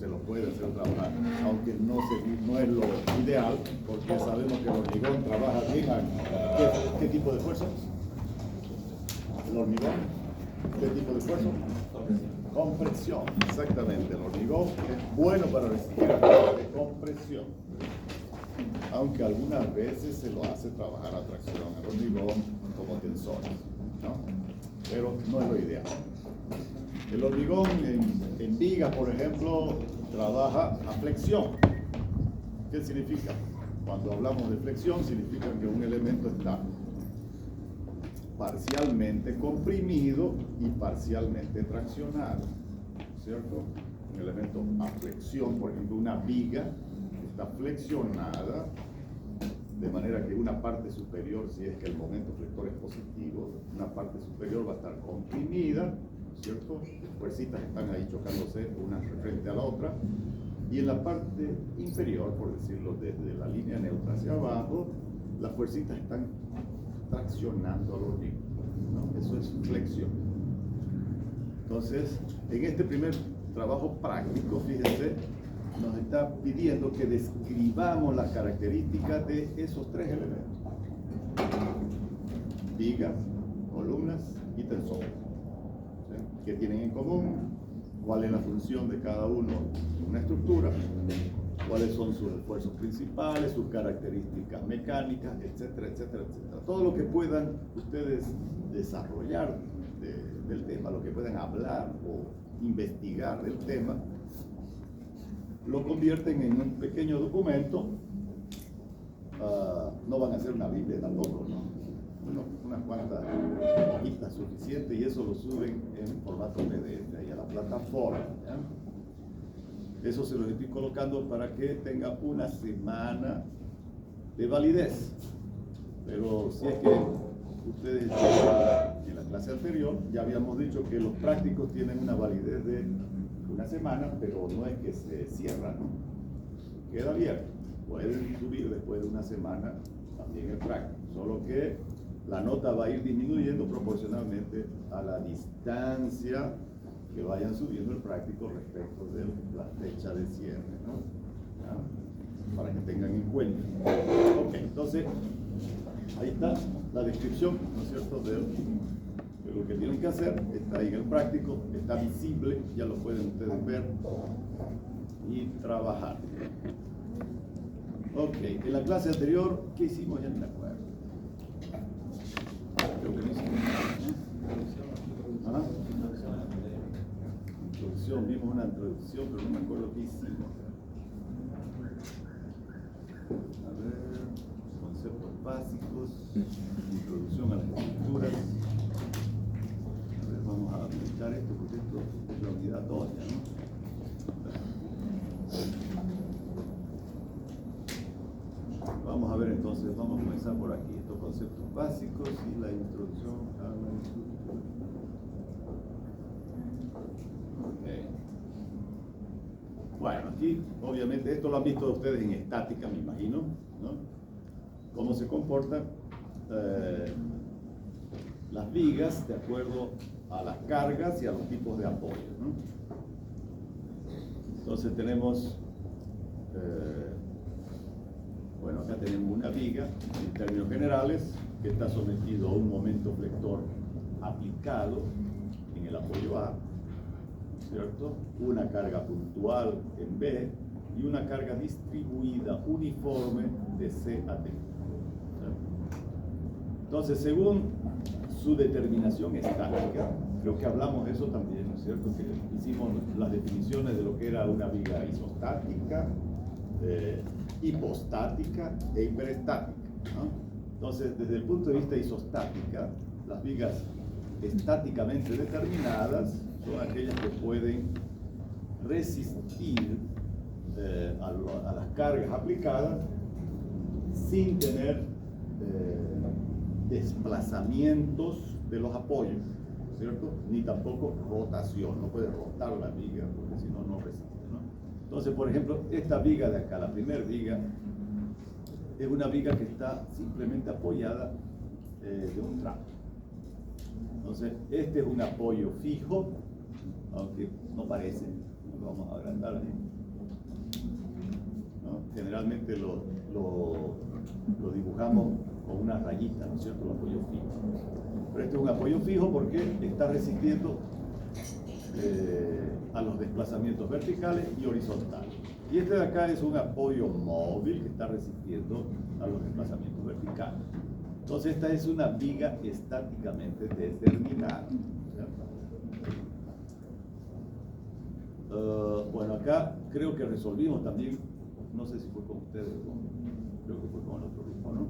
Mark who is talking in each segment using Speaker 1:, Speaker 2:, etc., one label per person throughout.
Speaker 1: se lo puede hacer trabajar, aunque no es lo ideal, porque sabemos que el hormigón trabaja bien. ¿Qué tipo de esfuerzo? ¿El hormigón? ¿Qué tipo de esfuerzo? Compresión, exactamente. El hormigón es bueno para resistir a pruebas de compresión, aunque algunas veces se lo hace trabajar a tracción al hormigón como tensores, ¿no? Pero no es lo ideal. El hormigón en vigas, por ejemplo, trabaja a flexión. ¿Qué significa? Cuando hablamos de flexión, significa que un elemento está parcialmente comprimido y parcialmente traccionado, ¿cierto? Un elemento a flexión, por ejemplo, una viga está flexionada de manera que una parte superior, si es que el momento flector es positivo, una parte superior va a estar comprimida, ¿cierto? Las fuercitas están ahí chocándose una frente a la otra, y en la parte inferior, por decirlo, desde la línea neutra hacia abajo, las fuercitas están traccionando al hormigón, ¿no? Eso es flexión. Entonces, en este primer trabajo práctico, fíjense, nos está pidiendo que describamos las características de esos tres elementos: vigas, columnas y tensores. ¿Sí? ¿Qué tienen en común? ¿Cuál es la función de cada uno en una estructura? ¿Cuáles son sus esfuerzos principales, sus características mecánicas, etcétera, etcétera, etcétera? Todo lo que puedan ustedes desarrollar del tema, lo que puedan hablar o investigar del tema, lo convierten en un pequeño documento. No van a hacer una Biblia tampoco, ¿no? Unas cuantas hojitas suficientes, y eso lo suben en formato PDF ahí a la plataforma, ¿ya? Eso se los estoy colocando para que tenga una semana de validez. Pero si es que ustedes en la clase anterior ya habíamos dicho que los prácticos tienen una validez de una semana, pero no es que se cierra, ¿no? Queda abierto. Pueden subir después de una semana también el práctico, solo que la nota va a ir disminuyendo proporcionalmente a la distancia que vayan subiendo el práctico respecto de la fecha de cierre, ¿no? ¿Ya? Para que tengan en cuenta. Ok, entonces ahí está la descripción, ¿no es cierto?, de lo que tienen que hacer. Está ahí en el práctico, está visible, ya lo pueden ustedes ver y trabajar. Ok, en la clase anterior, ¿qué hicimos? Ya no me acuerdo. Creo que no hicimos nada. ¿Ah? Introducción, vimos una introducción, pero no me acuerdo qué hicimos. A ver, conceptos básicos, introducción a las estructuras. A ver, vamos a aplicar esto porque esto es la unidad 2, ¿no? Vamos a ver entonces, vamos a comenzar por aquí, estos conceptos básicos y la introducción a la estructura. Okay. Bueno, aquí obviamente esto lo han visto ustedes en estática, me imagino, ¿no? Cómo se comportan las vigas de acuerdo a las cargas y a los tipos de apoyo, ¿no? Entonces tenemos, bueno, acá tenemos una viga, en términos generales, que está sometido a un momento flector aplicado en el apoyo A, ¿cierto? Una carga puntual en B y una carga distribuida uniforme de C a D. Entonces, según su determinación estática, creo que hablamos de eso también, ¿no es cierto? Que hicimos las definiciones de lo que era una viga isostática, hipostática e hiperestática, ¿no? Entonces, desde el punto de vista isostática, las vigas estáticamente determinadas son aquellas que pueden resistir a las cargas aplicadas sin tener desplazamientos de los apoyos, ¿cierto? Ni tampoco rotación, no puede rotar la viga porque si no, no resiste, ¿no? Entonces, por ejemplo, esta viga de acá, la primera viga, es una viga que está simplemente apoyada de un tramo. Entonces, este es un apoyo fijo, aunque no parece, lo vamos a agrandar ahí. generalmente lo dibujamos con una rayita, ¿no es cierto? Un apoyo fijo. Pero este es un apoyo fijo porque está resistiendo a los desplazamientos verticales y horizontales. Y este de acá es un apoyo móvil que está resistiendo a los desplazamientos verticales. Entonces esta es una viga estáticamente determinada. Bueno, acá creo que resolvimos también, no sé si fue con ustedes o creo que fue con el otro grupo, ¿no?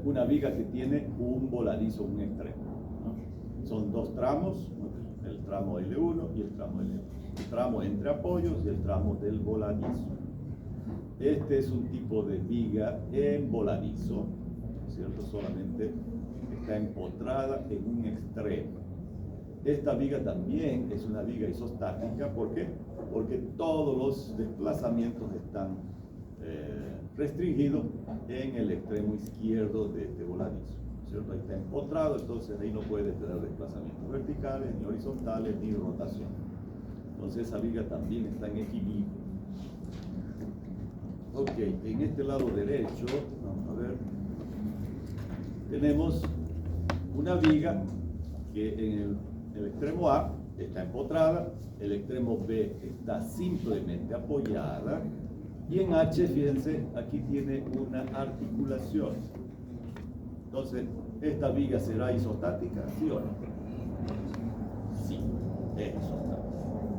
Speaker 1: Una viga que tiene un voladizo, un extremo, ¿no? Son dos tramos, ¿no? El tramo L1 y el tramo L2. El tramo entre apoyos y el tramo del voladizo. Este es un tipo de viga en voladizo, ¿no es cierto? Solamente está empotrada en un extremo. Esta viga también es una viga isostática, ¿por qué? Porque todos los desplazamientos están restringidos en el extremo izquierdo de este voladizo, ¿cierto? Ahí está empotrado, entonces ahí no puede tener desplazamientos verticales, ni horizontales, ni rotación. Entonces esa viga también está en equilibrio. Ok, en este lado derecho, vamos a ver, tenemos una viga que en el extremo A está empotrada, el extremo B está simplemente apoyada, y en H, fíjense, aquí tiene una articulación. Entonces, ¿esta viga será isostática? ¿Sí o no? Sí, es isostática,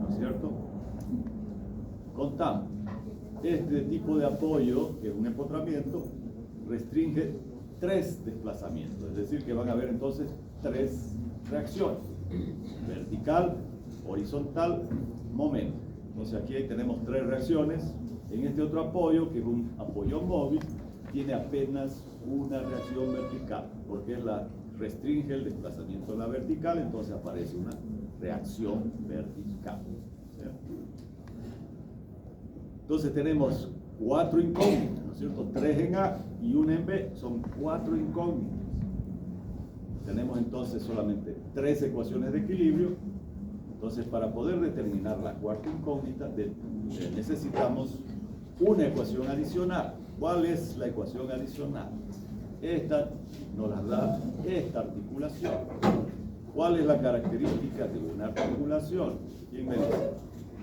Speaker 1: ¿no es cierto? Contamos. Este tipo de apoyo, que es un empotramiento, restringe 3 desplazamientos, es decir, que van a haber entonces 3 reacciones: vertical, horizontal, momento. Entonces aquí tenemos 3 reacciones. En este otro apoyo, que es un apoyo móvil, tiene apenas una reacción vertical, porque restringe el desplazamiento de la vertical, entonces aparece una reacción vertical. ¿Cierto? Entonces tenemos 4 incógnitas, ¿no es cierto? 3 en A y 1 en B, son 4 incógnitas. Tenemos entonces solamente 3 ecuaciones de equilibrio. Entonces, para poder determinar la cuarta incógnita, necesitamos una ecuación adicional. ¿Cuál es la ecuación adicional? Esta nos la da esta articulación. ¿Cuál es la característica de una articulación? ¿Quién me dice?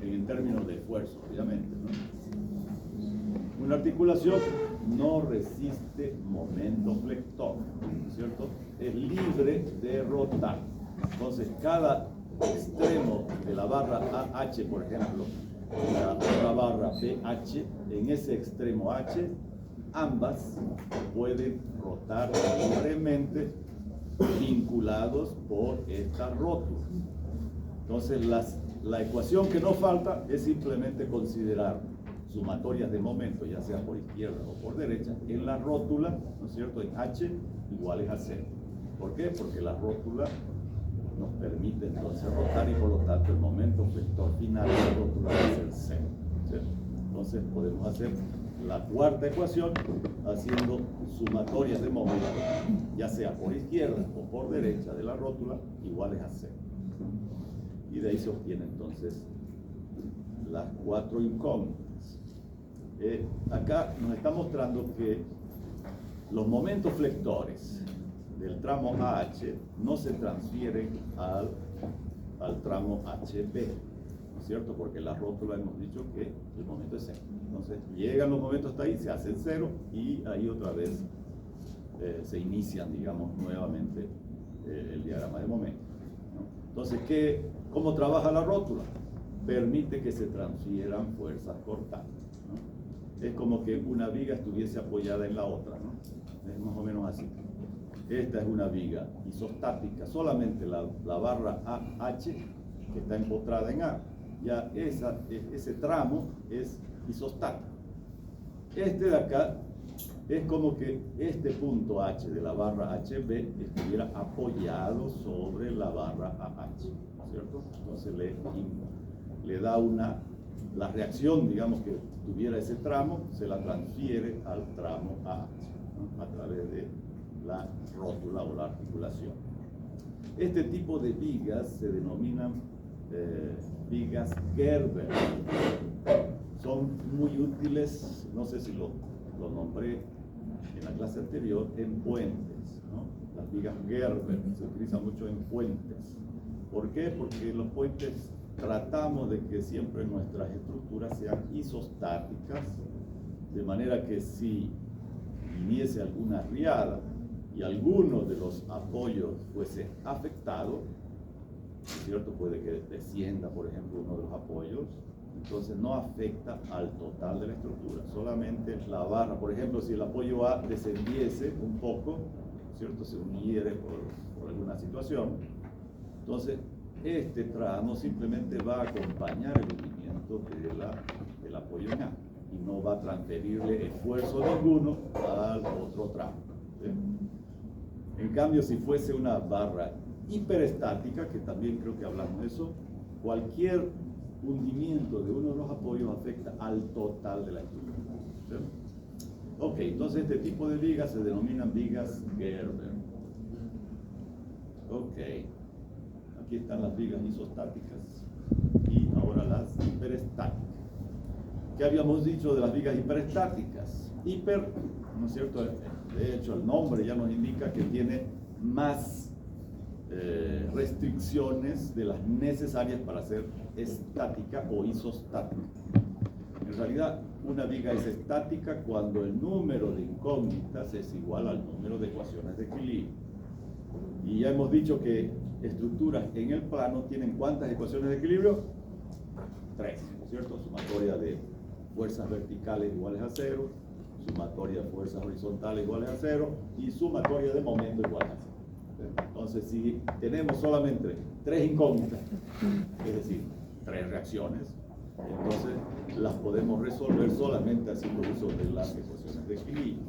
Speaker 1: En términos de esfuerzo, obviamente, ¿no? Una articulación no resiste momento flector, ¿cierto? Es libre de rotar. Entonces, cada extremo de la barra AH, por ejemplo, la otra barra BH, en ese extremo H, ambas pueden rotar libremente, vinculados por esta rótula. Entonces, la ecuación que nos falta es simplemente considerar sumatorias de momento, ya sea por izquierda o por derecha, en la rótula, ¿no es cierto?, en H iguales a 0. ¿Por qué? Porque la rótula nos permite entonces rotar y por lo tanto el momento vector final de la rótula va a ser 0. ¿Cierto? Entonces podemos hacer la cuarta ecuación haciendo sumatorias de momento, ya sea por izquierda o por derecha de la rótula, iguales a 0. Y de ahí se obtiene entonces las 4 incógnitas. Acá nos está mostrando que los momentos flectores del tramo AH no se transfieren al tramo HB, ¿no es cierto? Porque la rótula hemos dicho que el momento es 0. Entonces llegan los momentos hasta ahí, se hacen 0 y ahí otra vez se inician, digamos, nuevamente el diagrama de momento, ¿no? Entonces, ¿cómo trabaja la rótula? Permite que se transfieran fuerzas cortantes, ¿no? Es como que una viga estuviese apoyada en la otra, ¿no? Es más o menos así. Esta es una viga isostática, solamente la barra AH que está empotrada en A, ya ese tramo es isostático. Este de acá es como que este punto H de la barra HB estuviera apoyado sobre la barra AH, ¿cierto? Entonces le da la reacción, digamos, que tuviera ese tramo, se la transfiere al tramo AH, ¿no? A través de la rótula o la articulación. Este tipo de vigas se denominan vigas Gerber. son muy útiles, no sé si lo nombré en la clase anterior, en puentes, ¿no? Las vigas Gerber se utilizan mucho en puentes. ¿Por qué? Porque en los puentes tratamos de que siempre nuestras estructuras sean isostáticas, de manera que si viniese alguna riada y alguno de los apoyos fuese afectado, ¿cierto? Puede que descienda, por ejemplo, uno de los apoyos, entonces no afecta al total de la estructura, solamente la barra. Por ejemplo, si el apoyo A descendiese un poco, ¿cierto? Se uniere por alguna situación, entonces este tramo simplemente va a acompañar el hundimiento del apoyo en A y no va a transferirle esfuerzo ninguno al otro tramo, ¿sí? En cambio, si fuese una barra hiperestática, que también creo que hablamos de eso, cualquier hundimiento de uno de los apoyos afecta al total de la estructura, ¿sí? Ok, entonces este tipo de vigas se denominan vigas Gerber. Ok, aquí están las vigas isostáticas y ahora las hiperestáticas. ¿Qué habíamos dicho de las vigas hiperestáticas? Hiper, ¿no es cierto? De hecho, el nombre ya nos indica que tiene más restricciones de las necesarias para ser estática o isostática. En realidad, una viga es estática cuando el número de incógnitas es igual al número de ecuaciones de equilibrio. Y ya hemos dicho que estructuras en el plano tienen ¿cuántas ecuaciones de equilibrio? 3, ¿no es cierto? Sumatoria de fuerzas verticales iguales a 0, sumatoria de fuerzas horizontales iguales a 0 y sumatoria de momento igual a 0. Entonces, si tenemos solamente 3 incógnitas, es decir, 3 reacciones, entonces las podemos resolver solamente haciendo uso de las ecuaciones de equilibrio.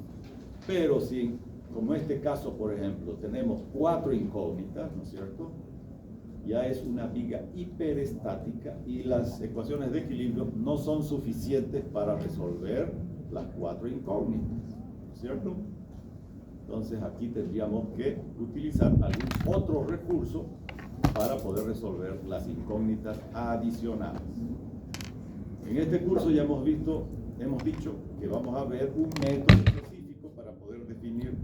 Speaker 1: Pero si, como este caso, por ejemplo, tenemos 4 incógnitas, ¿no es cierto? Ya es una viga hiperestática y las ecuaciones de equilibrio no son suficientes para resolver las 4 incógnitas, ¿no es cierto? Entonces aquí tendríamos que utilizar algún otro recurso para poder resolver las incógnitas adicionales. En este curso ya hemos dicho que vamos a ver un método específico para poder definir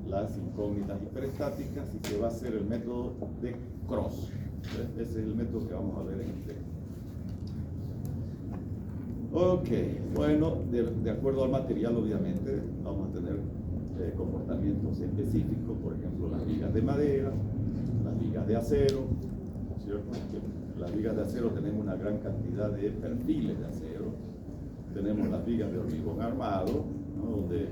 Speaker 1: las incógnitas hiperestáticas y que va a ser el método de Cross. Ese es el método que vamos a ver en este. Ok, bueno, de acuerdo al material, obviamente, vamos a tener comportamientos específicos, por ejemplo, las vigas de madera, las vigas de acero, ¿cierto? Las vigas de acero tenemos una gran cantidad de perfiles de acero, tenemos las vigas de hormigón armado, ¿no? Donde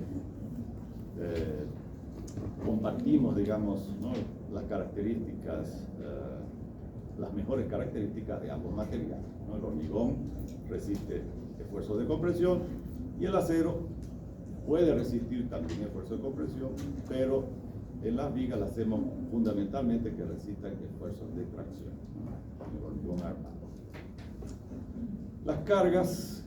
Speaker 1: compartimos, digamos, ¿no? Las características, las mejores características de ambos materiales, ¿no? El hormigón resiste esfuerzos de compresión y el acero puede resistir también esfuerzo de compresión, pero en las vigas las hacemos fundamentalmente que resistan esfuerzos de tracción, ¿no? El hormigón armado. Las cargas,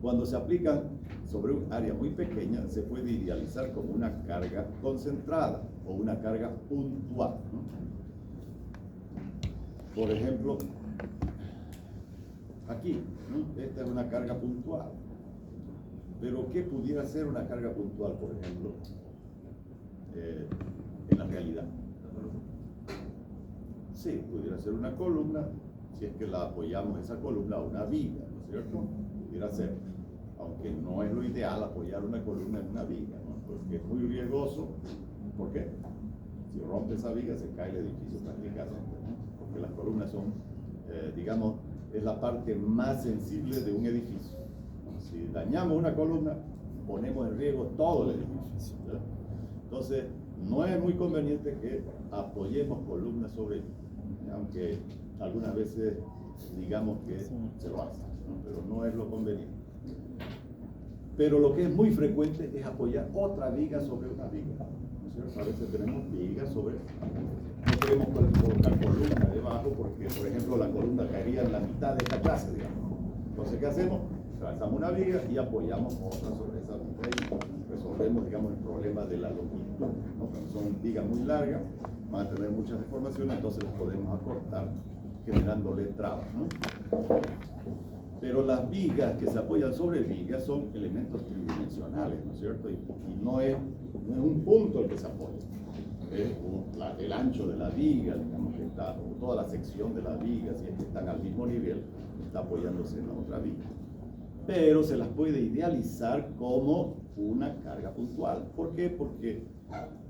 Speaker 1: cuando se aplican sobre un área muy pequeña, se puede idealizar como una carga concentrada o una carga puntual, ¿no? Por ejemplo, aquí, ¿no? Esta es una carga puntual. Pero ¿qué pudiera ser una carga puntual, por ejemplo, en la realidad? Sí, pudiera ser una columna, si es que la apoyamos esa columna a una viga, ¿no es cierto? Pudiera ser, aunque no es lo ideal apoyar una columna en una viga, ¿no? Porque es muy riesgoso. ¿Por qué? Si rompe esa viga se cae el edificio prácticamente, ¿no? Porque las columnas son, digamos, es la parte más sensible de un edificio. Si dañamos una columna, ponemos en riesgo todo el edificio, ¿verdad? Entonces, no es muy conveniente que apoyemos columnas sobre ella, aunque algunas veces digamos que se lo hace, ¿no? Pero no es lo conveniente. Pero lo que es muy frecuente es apoyar otra viga sobre una viga, ¿no es cierto? A veces tenemos vigas sobre, no queremos colocar columna debajo porque, por ejemplo, la columna caería en la mitad de esta clase, digamos. Entonces, ¿qué hacemos? Trazamos una viga y apoyamos otra sobre esa viga y resolvemos, digamos, el problema de la longitud, ¿no? Cuando son vigas muy largas, van a tener muchas deformaciones, entonces las podemos acortar generándole trabas, ¿no? Pero Pero las vigas que se apoyan sobre vigas son elementos tridimensionales, ¿no es cierto? Y no es un punto el que se apoya. Es el ancho de la viga, digamos que está, o toda la sección de la viga, si es que están al mismo nivel, está apoyándose en la otra viga. Pero se las puede idealizar como una carga puntual. ¿Por qué? Porque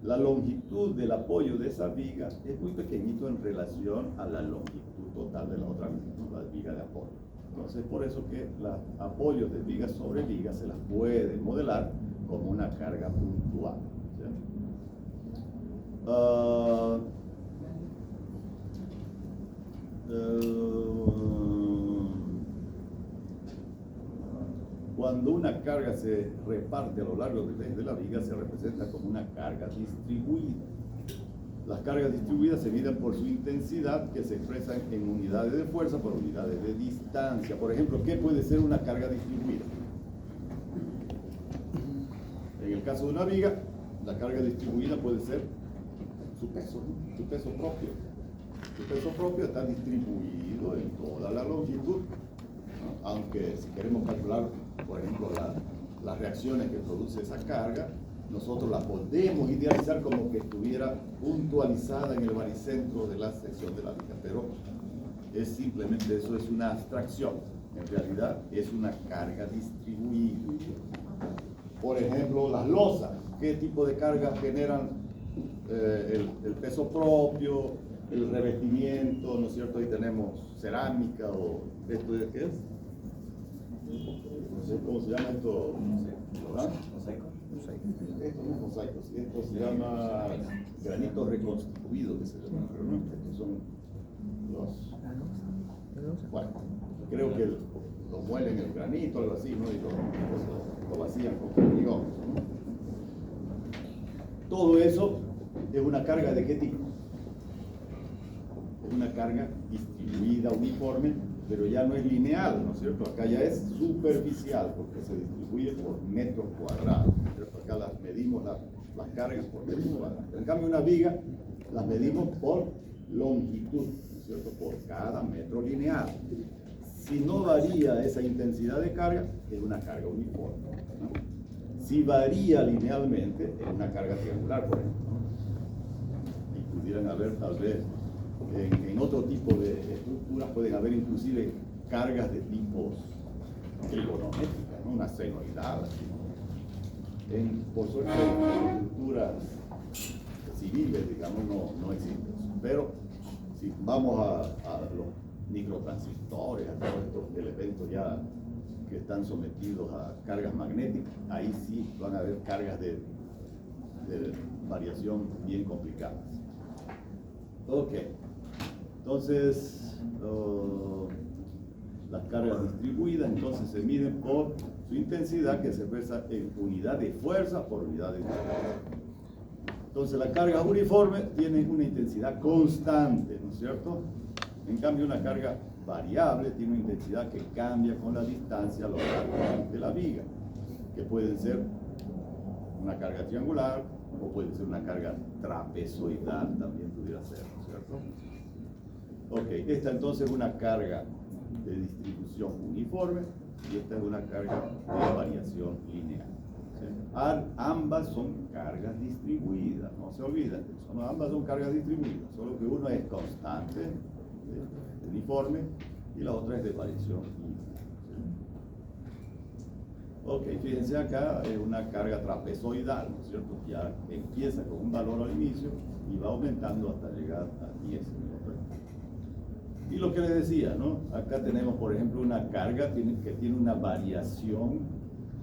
Speaker 1: la longitud del apoyo de esa viga es muy pequeñito en relación a la longitud total de la otra viga, ¿no? La viga de apoyo. Entonces, por eso que los apoyos de vigas sobre vigas se las puede modelar como una carga puntual. ¿Sí? Cuando una carga se reparte a lo largo del eje de la viga, se representa como una carga distribuida. Las cargas distribuidas se miden por su intensidad, que se expresan en unidades de fuerza por unidades de distancia. Por ejemplo, ¿qué puede ser una carga distribuida? En el caso de una viga, la carga distribuida puede ser su peso, ¿no? Su peso propio. Su peso propio está distribuido en toda la longitud, ¿no? Aunque si queremos calcular, por ejemplo, las reacciones que produce esa carga, nosotros la podemos idealizar como que estuviera puntualizada en el baricentro de la sección de la viga, pero es simplemente eso, es una abstracción. En realidad es una carga distribuida. Por ejemplo, las losas, ¿qué tipo de cargas generan? El peso propio, el revestimiento, ¿no es cierto? Ahí tenemos cerámica o esto de qué es. No sé cómo se llama esto, ¿verdad? Esto no es mosaico, esto se llama granito reconstituido, que se llama, pero no, estos son los, bueno, creo que lo muelen el granito, algo así, ¿no? Y lo vacían con hormigón, ¿no? Todo eso es una carga ¿de qué tipo? Es una carga distribuida, uniforme, pero ya no es lineal, ¿no es cierto? Acá ya es superficial, porque se distribuye por metros cuadrados, ¿cierto? Acá las medimos las cargas por metros cuadrados. En cambio, una viga las medimos por longitud, ¿no es cierto? Por cada metro lineal. Si no varía esa intensidad de carga, es una carga uniforme, ¿no? Si varía linealmente, es una carga triangular, por ejemplo, ¿no? Y pudieran haber, tal vez, en otro tipo de estructuras pueden haber inclusive cargas de tipos trigonométricas, ¿no? Una senoidal, así, ¿no? Por suerte, en estructuras civiles, digamos, no existe eso. Pero si vamos a los microtransistores, a todos estos elementos ya que están sometidos a cargas magnéticas, ahí sí van a haber cargas de variación bien complicadas. Ok, entonces las cargas distribuidas entonces se miden por su intensidad, que se expresa en unidad de fuerza por unidad de fuerza. Entonces las cargas uniformes tienen una intensidad constante, ¿no es cierto? En cambio, una carga variable tiene una intensidad que cambia con la distancia a lo largo de la viga, que puede ser una carga triangular o puede ser una carga trapezoidal, también pudiera ser, ¿no es cierto? Ok, esta entonces es una carga de distribución uniforme y esta es una carga de variación lineal. ¿Sí? Ambas son cargas distribuidas, no se olviden, ambas son cargas distribuidas, solo que uno es constante, uniforme, y la otra es de variación lineal. ¿Sí? Ok, fíjense acá, es una carga trapezoidal, ¿no es cierto? Ya empieza con un valor al inicio y va aumentando hasta llegar a 10. Y lo que les decía, ¿no? Acá tenemos, por ejemplo, una carga que tiene una variación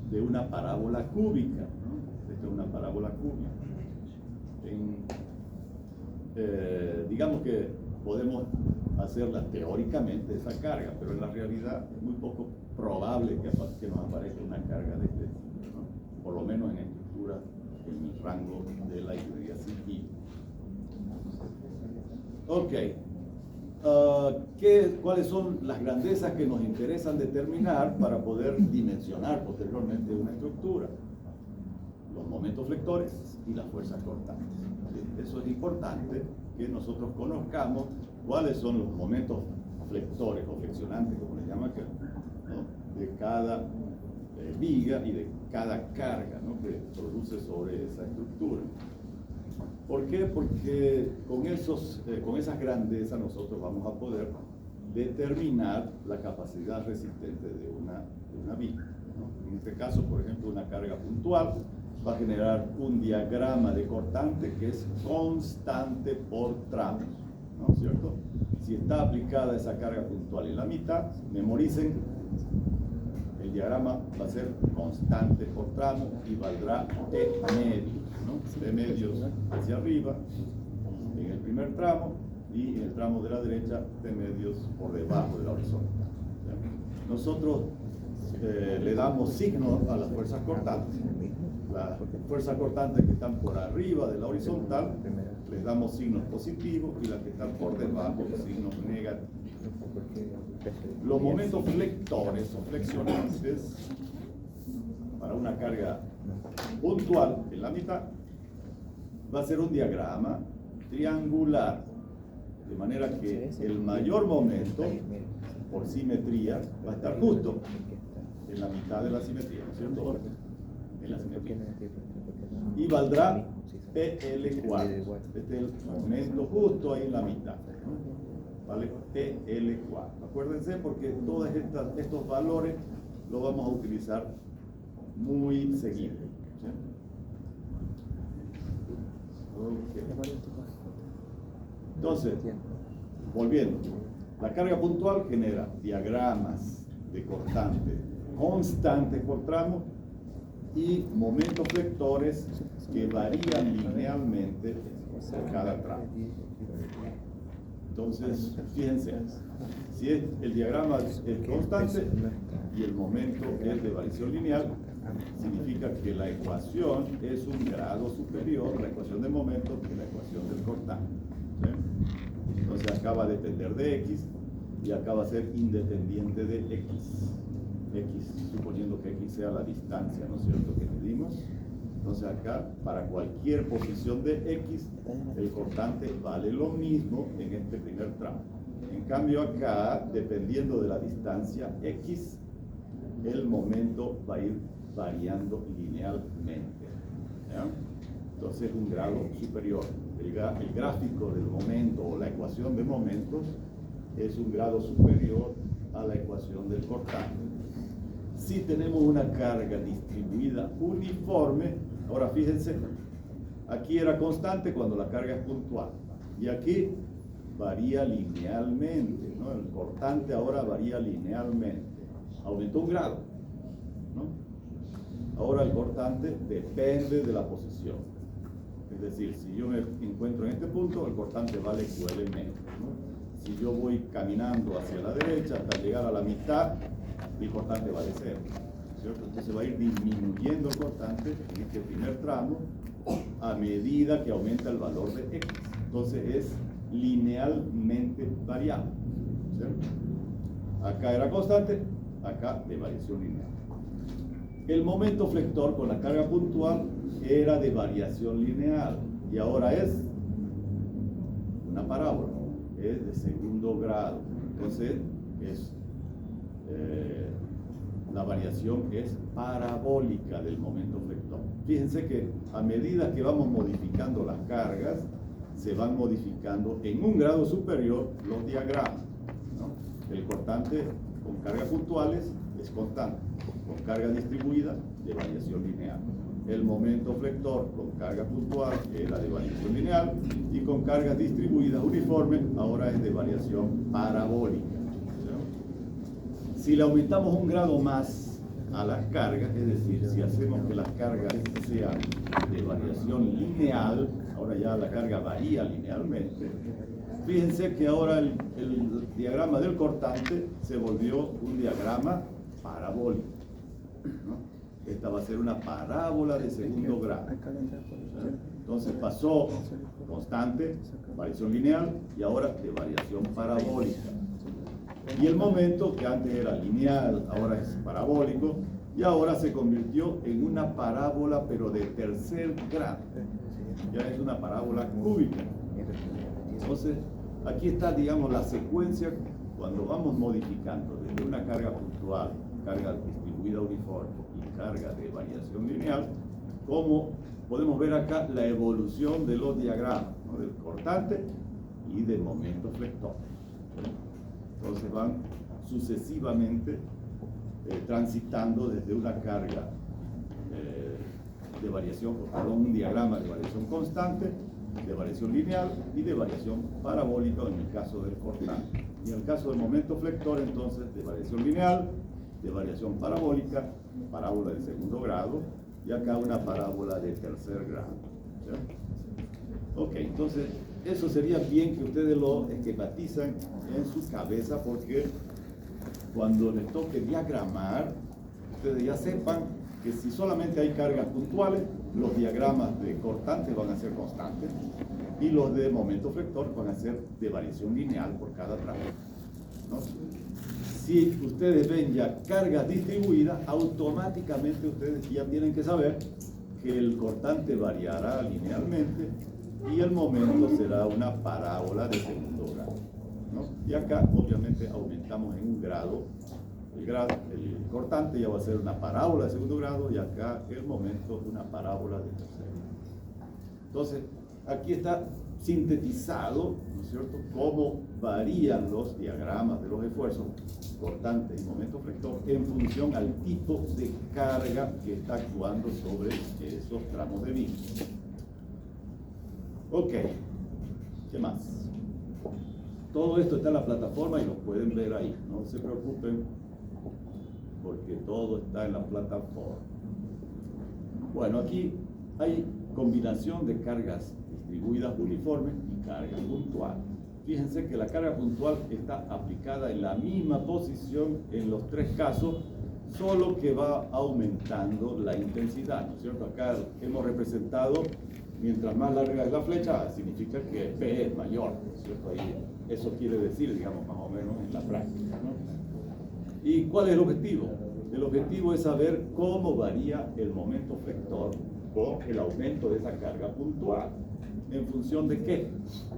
Speaker 1: de una parábola cúbica, ¿no? Esta es una parábola cúbica. Digamos que podemos hacerla teóricamente esa carga, pero en la realidad es muy poco probable que nos aparezca una carga de este tipo, ¿no? Por lo menos en estructuras en el rango de la ingeniería civil. Ok. ¿Cuáles son las grandezas que nos interesan determinar para poder dimensionar posteriormente una estructura? Los momentos flectores y las fuerzas cortantes. Eso es importante que nosotros conozcamos cuáles son los momentos flectores o flexionantes, como les llama acá, ¿no? de cada viga y de cada carga, ¿no?, que produce sobre esa estructura. ¿Por qué? Porque con esas grandezas nosotros vamos a poder determinar la capacidad resistente de una viga, ¿no? En este caso, por ejemplo, una carga puntual va a generar un diagrama de cortante que es constante por tramos, ¿no es cierto? Si está aplicada esa carga puntual en la mitad, memoricen, el diagrama va a ser constante por tramo y valdrá T medios, ¿no? T medios hacia arriba en el primer tramo y en el tramo de la derecha T medios por debajo de la horizontal. Nosotros le damos signos a las fuerzas cortantes. Las fuerzas cortantes que están por arriba de la horizontal les damos signos positivos y las que están por debajo signos negativos. Los momentos flectores o flexionantes para una carga puntual en la mitad va a ser un diagrama triangular, de manera que el mayor momento por simetría va a estar justo en la mitad de la simetría, ¿no es cierto? En la simetría. Y valdrá PL4. Este es el momento justo ahí en la mitad, ¿no? ¿Vale? PL4. Acuérdense, porque todos estos valores los vamos a utilizar muy seguido, ¿sí? Okay. Entonces, volviendo, la carga puntual genera diagramas de cortante constantes por tramo y momentos flectores que varían linealmente por cada tramo. Entonces, fíjense, si el diagrama es constante y el momento es de variación lineal, significa que la ecuación es un grado superior, la ecuación del momento, que la ecuación del cortante, ¿sí? Entonces acá va a depender de X y acá va a ser independiente de X, suponiendo que X sea la distancia, ¿no es cierto?, que medimos. Entonces acá, para cualquier posición de X, el cortante vale lo mismo en este primer tramo. En cambio acá, dependiendo de la distancia X, el momento va a ir variando linealmente, ¿ya? Entonces un grado superior. El gráfico del momento o la ecuación de momentos es un grado superior a la ecuación del cortante. Si tenemos una carga distribuida uniforme, ahora fíjense, aquí era constante cuando la carga es puntual y aquí varía linealmente, ¿no? El cortante ahora varía linealmente, aumentó un grado, ¿no? Ahora el cortante depende de la posición, es decir, si yo me encuentro en este punto, el cortante vale QL menos, ¿no? Si yo voy caminando hacia la derecha hasta llegar a la mitad, el cortante vale 0, ¿cierto? Entonces va a ir disminuyendo el cortante en este primer tramo a medida que aumenta el valor de X. Entonces es linealmente variable, ¿cierto? Acá era constante, acá de variación lineal. El momento flector con la carga puntual era de variación lineal y ahora es una parábola, es de segundo grado. Entonces la variación es parabólica del momento flector. Fíjense que a medida que vamos modificando las cargas, se van modificando en un grado superior los diagramas, ¿no? El cortante con cargas puntuales es constante, con carga distribuida de variación lineal. El momento flector con carga puntual era de variación lineal y con cargas distribuidas uniformes ahora es de variación parabólica. Si le aumentamos un grado más a las cargas, es decir, si hacemos que las cargas sean de variación lineal, ahora ya la carga varía linealmente, fíjense que ahora el diagrama del cortante se volvió un diagrama parabólico, ¿no? Esta va a ser una parábola de segundo grado. Entonces pasó constante, variación lineal, y ahora de variación parabólica. Y el momento, que antes era lineal, ahora es parabólico, y ahora se convirtió en una parábola, pero de tercer grado. Ya es una parábola cúbica. Entonces, aquí está, digamos, la secuencia cuando vamos modificando desde una carga puntual carga distribuida uniforme y carga de variación lineal, como podemos ver acá la evolución de los diagramas, ¿no? Del cortante y del momento flector. Entonces van sucesivamente transitando desde una carga de variación, perdón, un diagrama de variación constante, de variación lineal y de variación parabólica en el caso del cortante. Y en el caso del momento flector, entonces, de variación lineal, de variación parabólica, parábola de segundo grado, y acá una parábola de tercer grado. ¿Sí? Ok, entonces, eso sería bien que ustedes lo esquematizan en su cabeza, porque cuando les toque diagramar, ustedes ya sepan que si solamente hay cargas puntuales, los diagramas de cortantes van a ser constantes y los de momento flector van a ser de variación lineal por cada tramo, ¿no? Si ustedes ven ya cargas distribuidas, automáticamente ustedes ya tienen que saber que el cortante variará linealmente y el momento será una parábola de segundo grado, ¿no? Y acá obviamente aumentamos en un grado. El cortante ya va a ser una parábola de segundo grado y acá el momento una parábola de tercer grado. Entonces, aquí está sintetizado, ¿no es cierto?, cómo varían los diagramas de los esfuerzos cortante y momento flector en función al tipo de carga que está actuando sobre esos tramos de viga. Ok, ¿qué más? Todo esto está en la plataforma y lo pueden ver ahí, no se preocupen, porque todo está en la plataforma. Bueno, aquí hay combinación de cargas distribuidas uniformes y carga puntual. Fíjense que la carga puntual está aplicada en la misma posición en los tres casos, solo que va aumentando la intensidad, ¿no es cierto? Acá hemos representado, mientras más larga es la flecha, significa que P es mayor, ¿no es cierto? Ahí, eso quiere decir, digamos, más o menos en la práctica, ¿no? ¿Y cuál es el objetivo? El objetivo es saber cómo varía el momento flector con el aumento de esa carga puntual. ¿En función de qué?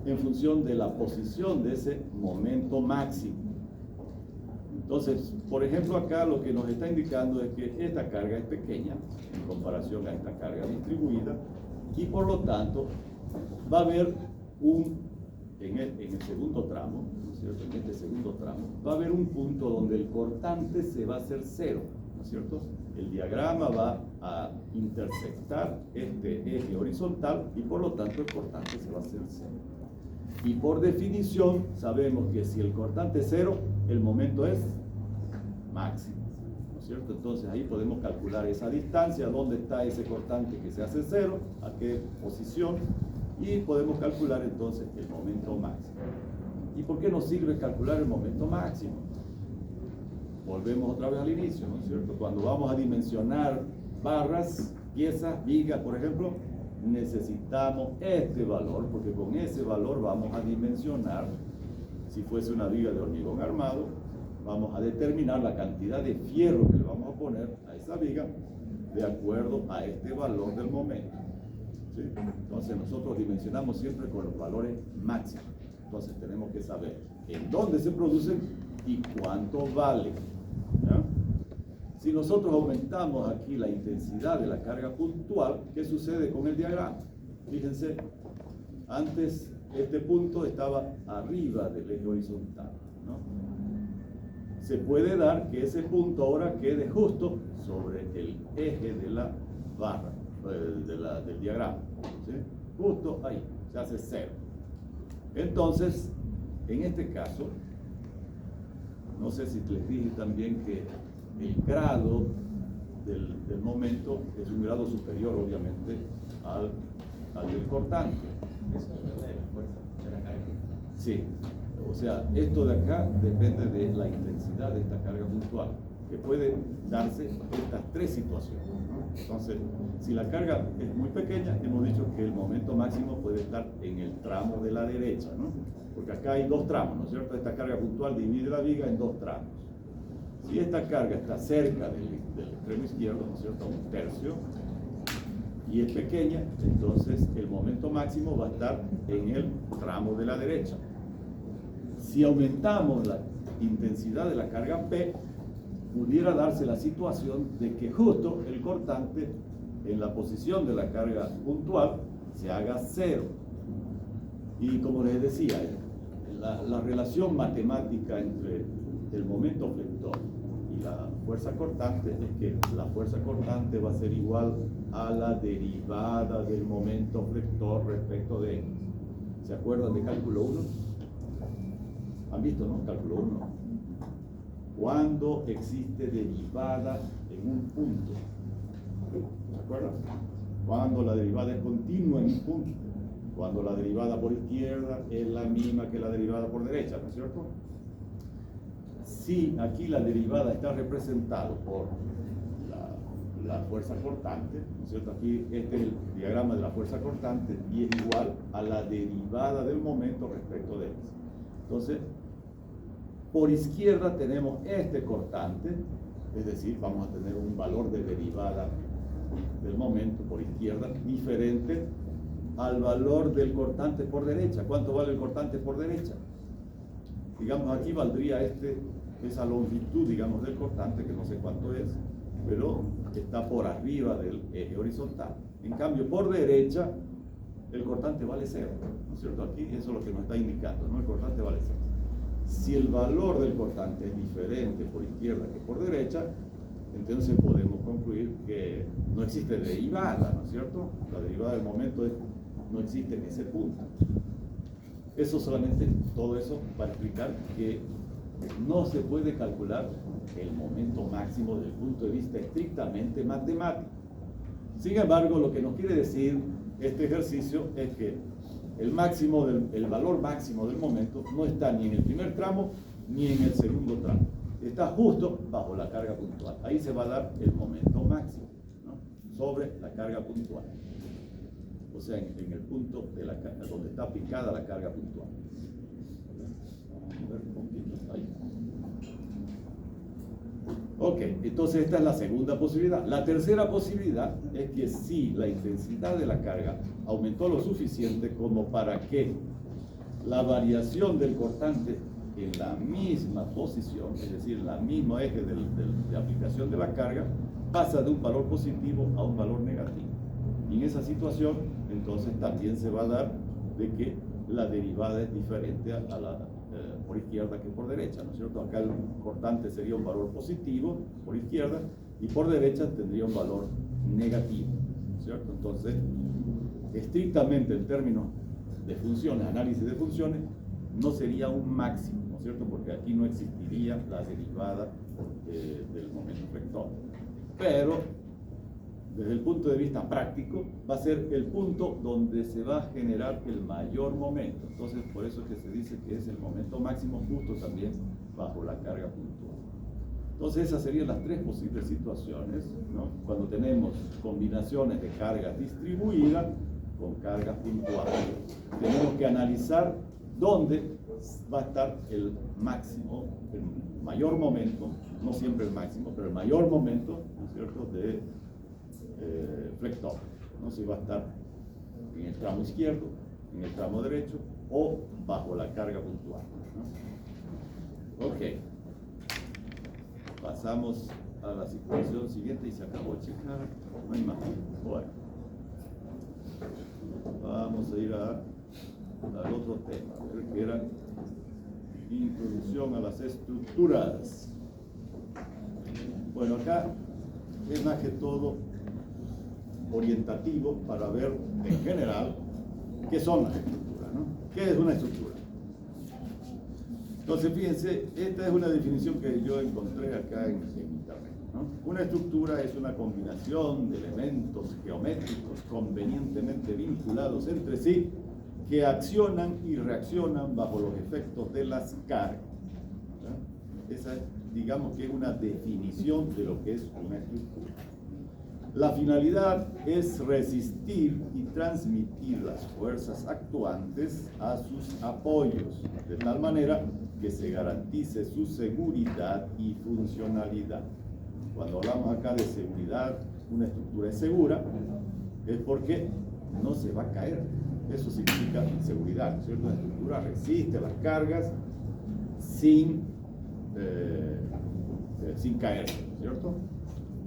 Speaker 1: En función de la posición de ese momento máximo. Entonces, por ejemplo, acá lo que nos está indicando es que esta carga es pequeña en comparación a esta carga distribuida y por lo tanto va a haber en el segundo tramo, ¿no es cierto? En este segundo tramo, va a haber un punto donde el cortante se va a hacer cero, ¿no es cierto? El diagrama va a intersectar este eje horizontal y por lo tanto el cortante se va a hacer cero. Y por definición sabemos que si el cortante es cero, el momento es máximo, ¿no es cierto? Entonces ahí podemos calcular esa distancia, dónde está ese cortante que se hace cero, a qué posición, y podemos calcular entonces el momento máximo. ¿Y por qué nos sirve calcular el momento máximo? Volvemos otra vez al inicio, ¿no es cierto? Cuando vamos a dimensionar barras, piezas, vigas, por ejemplo, necesitamos este valor, porque con ese valor vamos a dimensionar, si fuese una viga de hormigón armado, vamos a determinar la cantidad de fierro que le vamos a poner a esa viga de acuerdo a este valor del momento. ¿Sí? Entonces nosotros dimensionamos siempre con los valores máximos. Entonces tenemos que saber en dónde se producen y cuánto vale. ¿Ya? Si nosotros aumentamos aquí la intensidad de la carga puntual, ¿qué sucede con el diagrama? Fíjense, antes este punto estaba arriba del eje horizontal, ¿no? Se puede dar que ese punto ahora quede justo sobre el eje de la barra, del diagrama, ¿sí? Justo ahí, se hace cero. Entonces, en este caso, no sé si les dije también que el grado del momento es un grado superior, obviamente, al del cortante.
Speaker 2: Eso depende de la fuerza de la carga.
Speaker 1: Sí, o sea, esto de acá depende de la intensidad de esta carga puntual, que puede darse estas tres situaciones. Entonces, si la carga es muy pequeña, hemos dicho que el momento máximo puede estar en el tramo de la derecha, ¿no? Porque acá hay dos tramos, ¿no es cierto? Esta carga puntual divide la viga en dos tramos. Si esta carga está cerca del extremo izquierdo, ¿no es cierto?, un tercio, y es pequeña, entonces el momento máximo va a estar en el tramo de la derecha. Si aumentamos la intensidad de la carga P, pudiera darse la situación de que justo el cortante en la posición de la carga puntual se haga cero. Y como les decía, la relación matemática entre el momento flector y la fuerza cortante es que la fuerza cortante va a ser igual a la derivada del momento flector respecto de x. ¿Se acuerdan de cálculo 1? ¿Han visto, no? Cálculo 1. Cuando existe derivada en un punto. ¿Se acuerdan? Cuando la derivada es continua en un punto. Cuando la derivada por izquierda es la misma que la derivada por derecha, ¿no es cierto? Si aquí la derivada está representada por la fuerza cortante, ¿no es cierto? Aquí este es el diagrama de la fuerza cortante y es igual a la derivada del momento respecto de x. Entonces, por izquierda tenemos este cortante, es decir, vamos a tener un valor de derivada del momento por izquierda diferente al valor del cortante por derecha. ¿Cuánto vale el cortante por derecha? Digamos, aquí valdría esa longitud, digamos, del cortante, que no sé cuánto es, pero está por arriba del eje horizontal. En cambio, por derecha, el cortante vale 0, ¿no es cierto? Aquí eso es lo que nos está indicando, ¿no? El cortante vale 0. Si el valor del cortante es diferente por izquierda que por derecha, entonces podemos concluir que no existe derivada, ¿no es cierto? La derivada del momento no existe en ese punto. Eso solamente, todo eso para explicar que no se puede calcular el momento máximo desde el punto de vista estrictamente matemático. Sin embargo, lo que nos quiere decir este ejercicio es que el valor máximo del momento no está ni en el primer tramo ni en el segundo tramo. Está justo bajo la carga puntual. Ahí se va a dar el momento máximo, ¿no? Sobre la carga puntual. O sea, en el punto de donde está aplicada la carga puntual. A ver, un poquito, ahí. Ok, entonces esta es la segunda posibilidad. La tercera posibilidad es que si la intensidad de la carga aumentó lo suficiente como para que la variación del cortante en la misma posición, es decir, en el mismo eje de aplicación de la carga, pasa de un valor positivo a un valor negativo. Y en esa situación, entonces también se va a dar de que la derivada es diferente a la por izquierda que por derecha, ¿no es cierto? Acá el cortante sería un valor positivo por izquierda y por derecha tendría un valor negativo, ¿no es cierto? Entonces, estrictamente en términos de funciones, análisis de funciones, no sería un máximo, ¿no es cierto? Porque aquí no existiría la derivada del momento flector. Pero desde el punto de vista práctico, va a ser el punto donde se va a generar el mayor momento. Entonces, por eso es que se dice que es el momento máximo justo también bajo la carga puntual. Entonces, esas serían las tres posibles situaciones, ¿no? Cuando tenemos combinaciones de cargas distribuidas con cargas puntuales. Tenemos que analizar dónde va a estar el máximo, el mayor momento, no siempre el máximo, pero el mayor momento, ¿no es cierto?, de flector, ¿no? Si va a estar en el tramo izquierdo, en el tramo derecho o bajo la carga puntual, ¿no? Ok, pasamos a la situación siguiente y se acabó, chicas, no hay más. Bueno, vamos a ir al otro tema, a ver, que era introducción a las estructuras. Bueno, acá es más que todo orientativo para ver en general qué son las estructuras, ¿no? ¿Qué es una estructura? Entonces, fíjense, esta es una definición que yo encontré acá en internet, ¿no? Una estructura es una combinación de elementos geométricos convenientemente vinculados entre sí que accionan y reaccionan bajo los efectos de las cargas, ¿no? Esa, digamos que es una definición de lo que es una estructura. La finalidad es resistir y transmitir las fuerzas actuantes a sus apoyos, de tal manera que se garantice su seguridad y funcionalidad. Cuando hablamos acá de seguridad, una estructura es segura, es porque no se va a caer. Eso significa seguridad, ¿cierto? Una estructura resiste las cargas sin sin caerse, ¿cierto?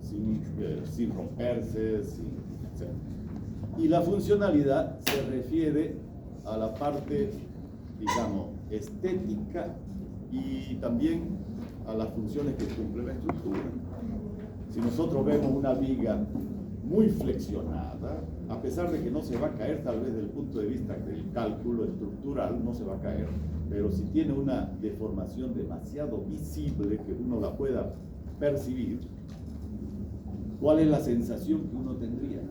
Speaker 1: Sin romperse, etc. Y la funcionalidad se refiere a la parte, digamos, estética y también a las funciones que cumple la estructura. Si nosotros vemos una viga muy flexionada, a pesar de que no se va a caer, tal vez desde el punto de vista del cálculo estructural no se va a caer, pero si tiene una deformación demasiado visible que uno la pueda percibir, ¿cuál es la sensación que uno tendría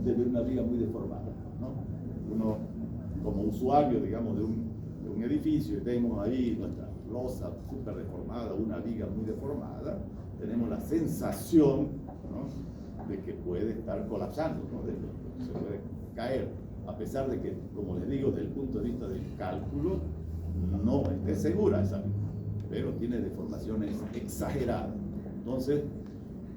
Speaker 1: de ver una viga muy deformada, ¿no? Uno, como usuario, digamos, de un edificio, y tenemos ahí nuestra losa súper deformada, una viga muy deformada, tenemos la sensación, ¿no?, de que puede estar colapsando, ¿no?, de que se puede caer, a pesar de que, como les digo, desde el punto de vista del cálculo, no esté segura esa viga, pero tiene deformaciones exageradas. Entonces,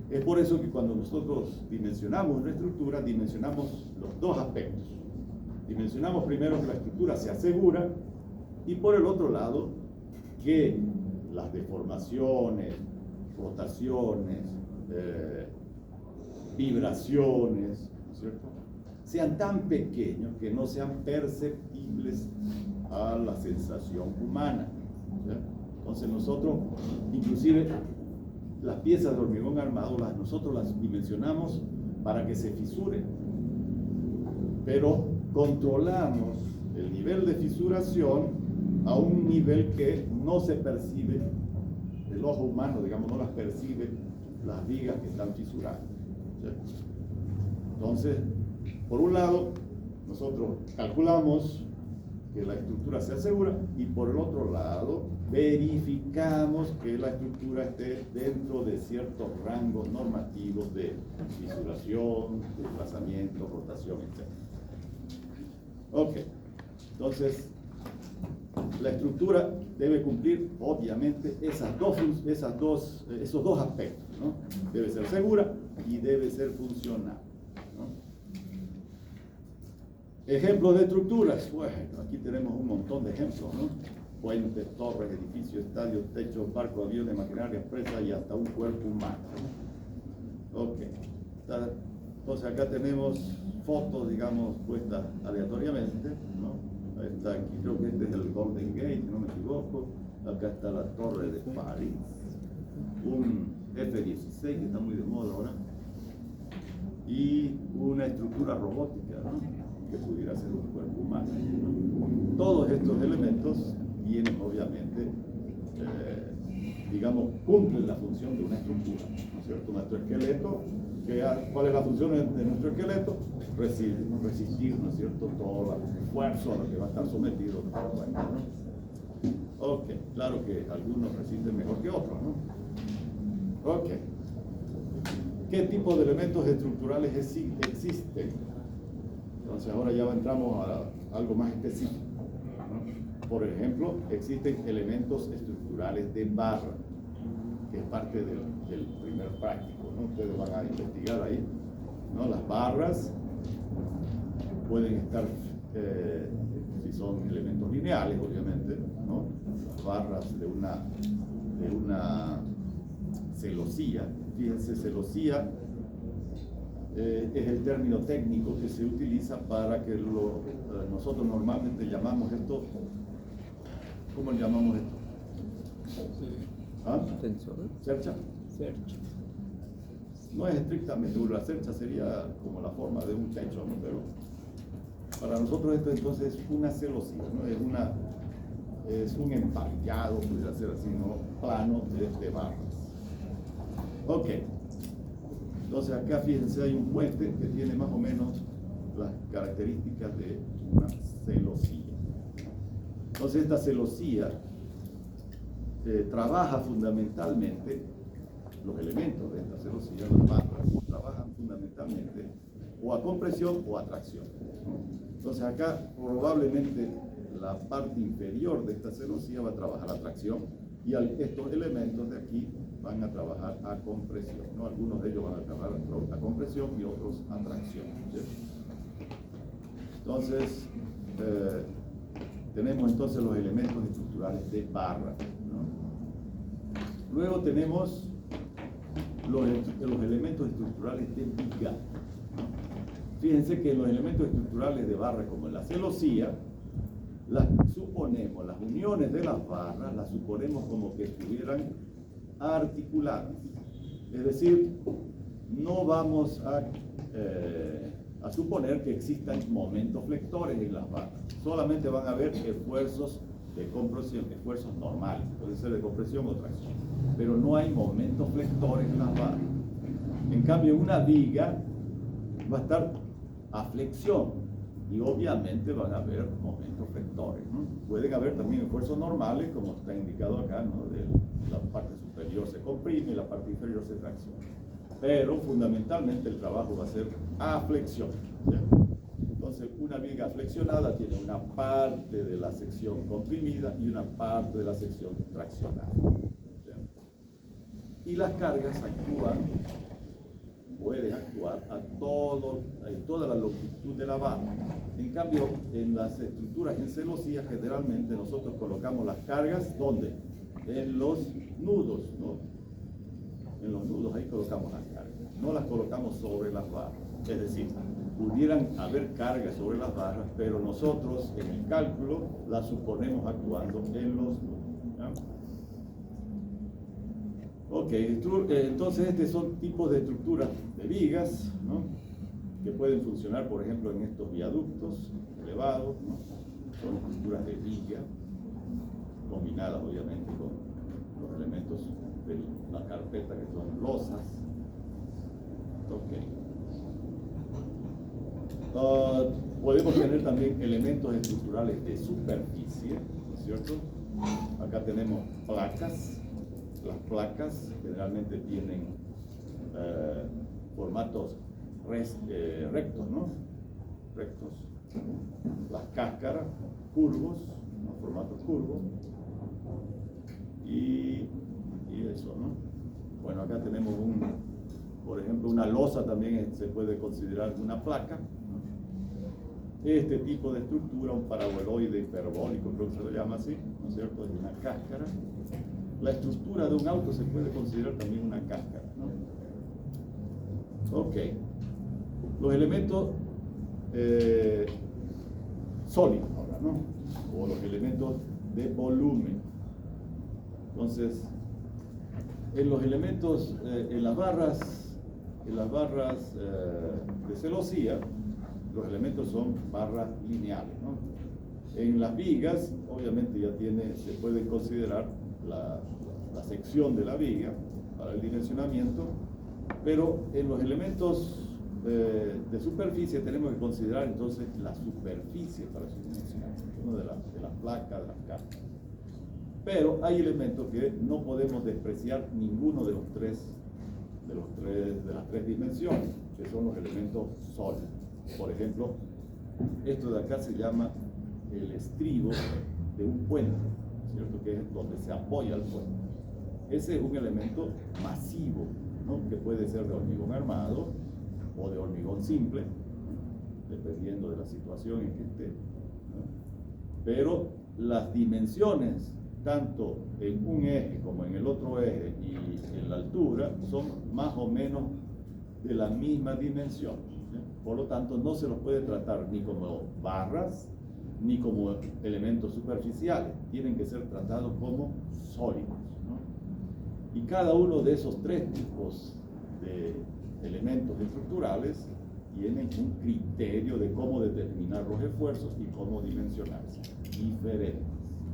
Speaker 1: es por eso que cuando nosotros dimensionamos una estructura, dimensionamos los dos aspectos. Dimensionamos primero que la estructura sea segura y por el otro lado que las deformaciones, rotaciones, vibraciones, ¿cierto?, sean tan pequeños que no sean perceptibles a la sensación humana, ¿sí? Entonces nosotros, inclusive, las piezas de hormigón armado, nosotros las dimensionamos para que se fisuren, pero controlamos el nivel de fisuración a un nivel que no se percibe, el ojo humano, digamos, no las percibe las vigas que están fisuradas, ¿sí? Entonces, por un lado, nosotros calculamos que la estructura sea segura y por el otro lado verificamos que la estructura esté dentro de ciertos rangos normativos de fisuración, desplazamiento, rotación, etc. Ok, entonces la estructura debe cumplir obviamente esos dos aspectos, ¿no? Debe ser segura y debe ser funcional, ¿no? Ejemplos de estructuras. Bueno, aquí tenemos un montón de ejemplos, ¿no? Puentes, torres, edificios, estadios, techos, barcos, aviones, maquinaria, empresas y hasta un cuerpo humano, ¿no? Ok. Entonces acá tenemos fotos, digamos, puestas aleatoriamente, ¿no? Está aquí, creo que este es el Golden Gate, si no me equivoco. Acá está la Torre de París, un F-16 que está muy de moda ahora, y una estructura robótica, ¿no?, que pudiera ser un cuerpo humano, ¿no? Todos estos elementos tienen, obviamente, digamos, cumplen la función de una estructura, ¿no es cierto? Nuestro esqueleto, ¿cuál es la función de nuestro esqueleto? Resistir, ¿no es cierto?, todo el esfuerzo a lo que va a estar sometido nuestro cuerpo, ¿no? Ok, claro que algunos resisten mejor que otros, ¿no? Ok. ¿Qué tipo de elementos estructurales existen? Entonces ahora ya entramos a algo más específico, ¿no? Por ejemplo, existen elementos estructurales de barra, que es parte del primer práctico, ¿no? Ustedes van a investigar ahí, ¿no? Las barras pueden estar, si son elementos lineales, obviamente, ¿no? Las barras de una celosía. Fíjense, celosía es el término técnico que se utiliza para que nosotros normalmente llamamos esto, ¿cómo le llamamos esto? ¿Ah? ¿Cercha?
Speaker 3: Cercha.
Speaker 1: No es estrictamente, la cercha sería como la forma de un techo, ¿no? Pero para nosotros esto entonces es una celosía, ¿no? Es un emparillado, pudiera ser así, ¿no?, plano de barras. Ok. Entonces acá fíjense, hay un puente que tiene más o menos las características de una celosía. Entonces esta celosía trabaja fundamentalmente, los elementos de esta celosía, las barras, trabajan fundamentalmente o a compresión o a tracción, ¿no? Entonces acá probablemente la parte inferior de esta celosía va a trabajar a tracción y estos elementos de aquí van a trabajar a compresión, ¿no? Algunos de ellos van a trabajar a compresión y otros a tracción, ¿sí? Entonces, tenemos entonces los elementos estructurales de barra, ¿no? Luego tenemos los elementos estructurales de viga. Fíjense que los elementos estructurales de barra, como en la celosía, las uniones de las barras las suponemos como que estuvieran articuladas. Es decir, no vamos a suponer que existan momentos flectores en las barras. Solamente van a haber esfuerzos de compresión, esfuerzos normales, puede ser de compresión o tracción, pero no hay momentos flectores en las barras. En cambio, una viga va a estar a flexión y obviamente van a haber momentos flectores, ¿no? Pueden haber también esfuerzos normales, como está indicado acá, ¿no? La parte superior se comprime y la parte inferior se tracciona, pero fundamentalmente el trabajo va a ser a flexión, ¿sí? Entonces, una viga flexionada tiene una parte de la sección comprimida y una parte de la sección traccionada, ¿sí? Y las cargas pueden actuar en toda la longitud de la barra. En cambio, en las estructuras en celosía, generalmente nosotros colocamos las cargas, ¿dónde? En los nudos, ¿no? En los nudos, ahí colocamos las cargas. No las colocamos sobre las barras. Es decir, pudieran haber cargas sobre las barras, pero nosotros en el cálculo las suponemos actuando en los nudos, ¿ya? Ok, entonces estos son tipos de estructuras de vigas, ¿no? Que pueden funcionar, por ejemplo, en estos viaductos elevados, ¿no? Son estructuras de viga, combinadas obviamente con los elementos de la carpeta que son losas. Ok. Podemos tener también elementos estructurales de superficie, ¿no es cierto? Acá tenemos placas. Las placas generalmente tienen formatos rectos, ¿no? Rectos. Las cáscaras, curvos, ¿no? Formatos curvos. Y eso, ¿no? Bueno, acá tenemos por ejemplo, una losa también se puede considerar una placa, ¿no? Este tipo de estructura, un paraboloide hiperbólico, creo que se lo llama así, ¿no es cierto? Es una cáscara. La estructura de un auto se puede considerar también una cáscara, ¿no? Ok. Los elementos sólidos ahora, ¿no? O los elementos de volumen. Entonces, en los elementos, en las barras de celosía, los elementos son barras lineales, ¿no? En las vigas, obviamente se puede considerar la sección de la viga para el dimensionamiento, pero en los elementos de superficie tenemos que considerar entonces la superficie para su dimensionamiento, ¿no? de las placas, de las cargas. Pero hay elementos que no podemos despreciar ninguno de las tres dimensiones, que son los elementos sólidos. Por ejemplo, esto de acá se llama el estribo de un puente, ¿cierto? Que es donde se apoya el puente. Ese es un elemento masivo, ¿no? Que puede ser de hormigón armado o de hormigón simple, dependiendo de la situación en que esté, ¿no? Pero las dimensiones, tanto en un eje como en el otro eje y en la altura, son más o menos de la misma dimensión, ¿sí? Por lo tanto, no se los puede tratar ni como barras ni como elementos superficiales, tienen que ser tratados como sólidos, ¿no? Y cada uno de esos tres tipos de elementos estructurales tienen un criterio de cómo determinar los esfuerzos y cómo dimensionarse, diferentes,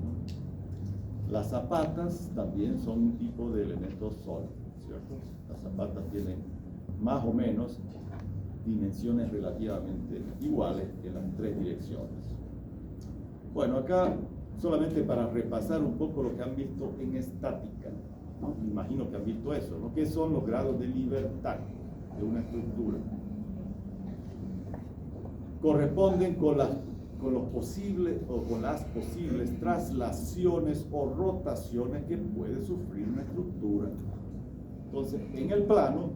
Speaker 1: ¿no? Las zapatas también son un tipo de elementos sólidos, ¿cierto? Las zapatas tienen más o menos dimensiones relativamente iguales en las tres direcciones. Bueno, acá solamente para repasar un poco lo que han visto en estática, ¿no? Me imagino que han visto eso, ¿no? ¿Qué son los grados de libertad de una estructura? Corresponden con los posibles o con las posibles traslaciones o rotaciones que puede sufrir una estructura. Entonces, en el plano,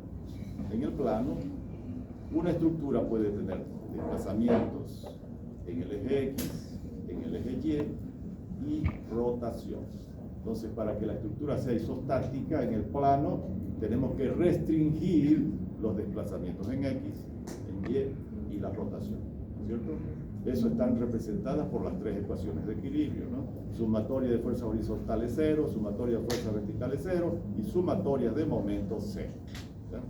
Speaker 1: una estructura puede tener desplazamientos en el eje X, en el eje Y y rotaciones. Entonces, para que la estructura sea isostática en el plano, tenemos que restringir los desplazamientos en X, en Y y la rotación, ¿cierto? Eso están representadas por las tres ecuaciones de equilibrio, ¿no? Sumatoria de fuerzas horizontales 0, sumatoria de fuerzas verticales 0 y sumatoria de momentos 0. ¿Ya?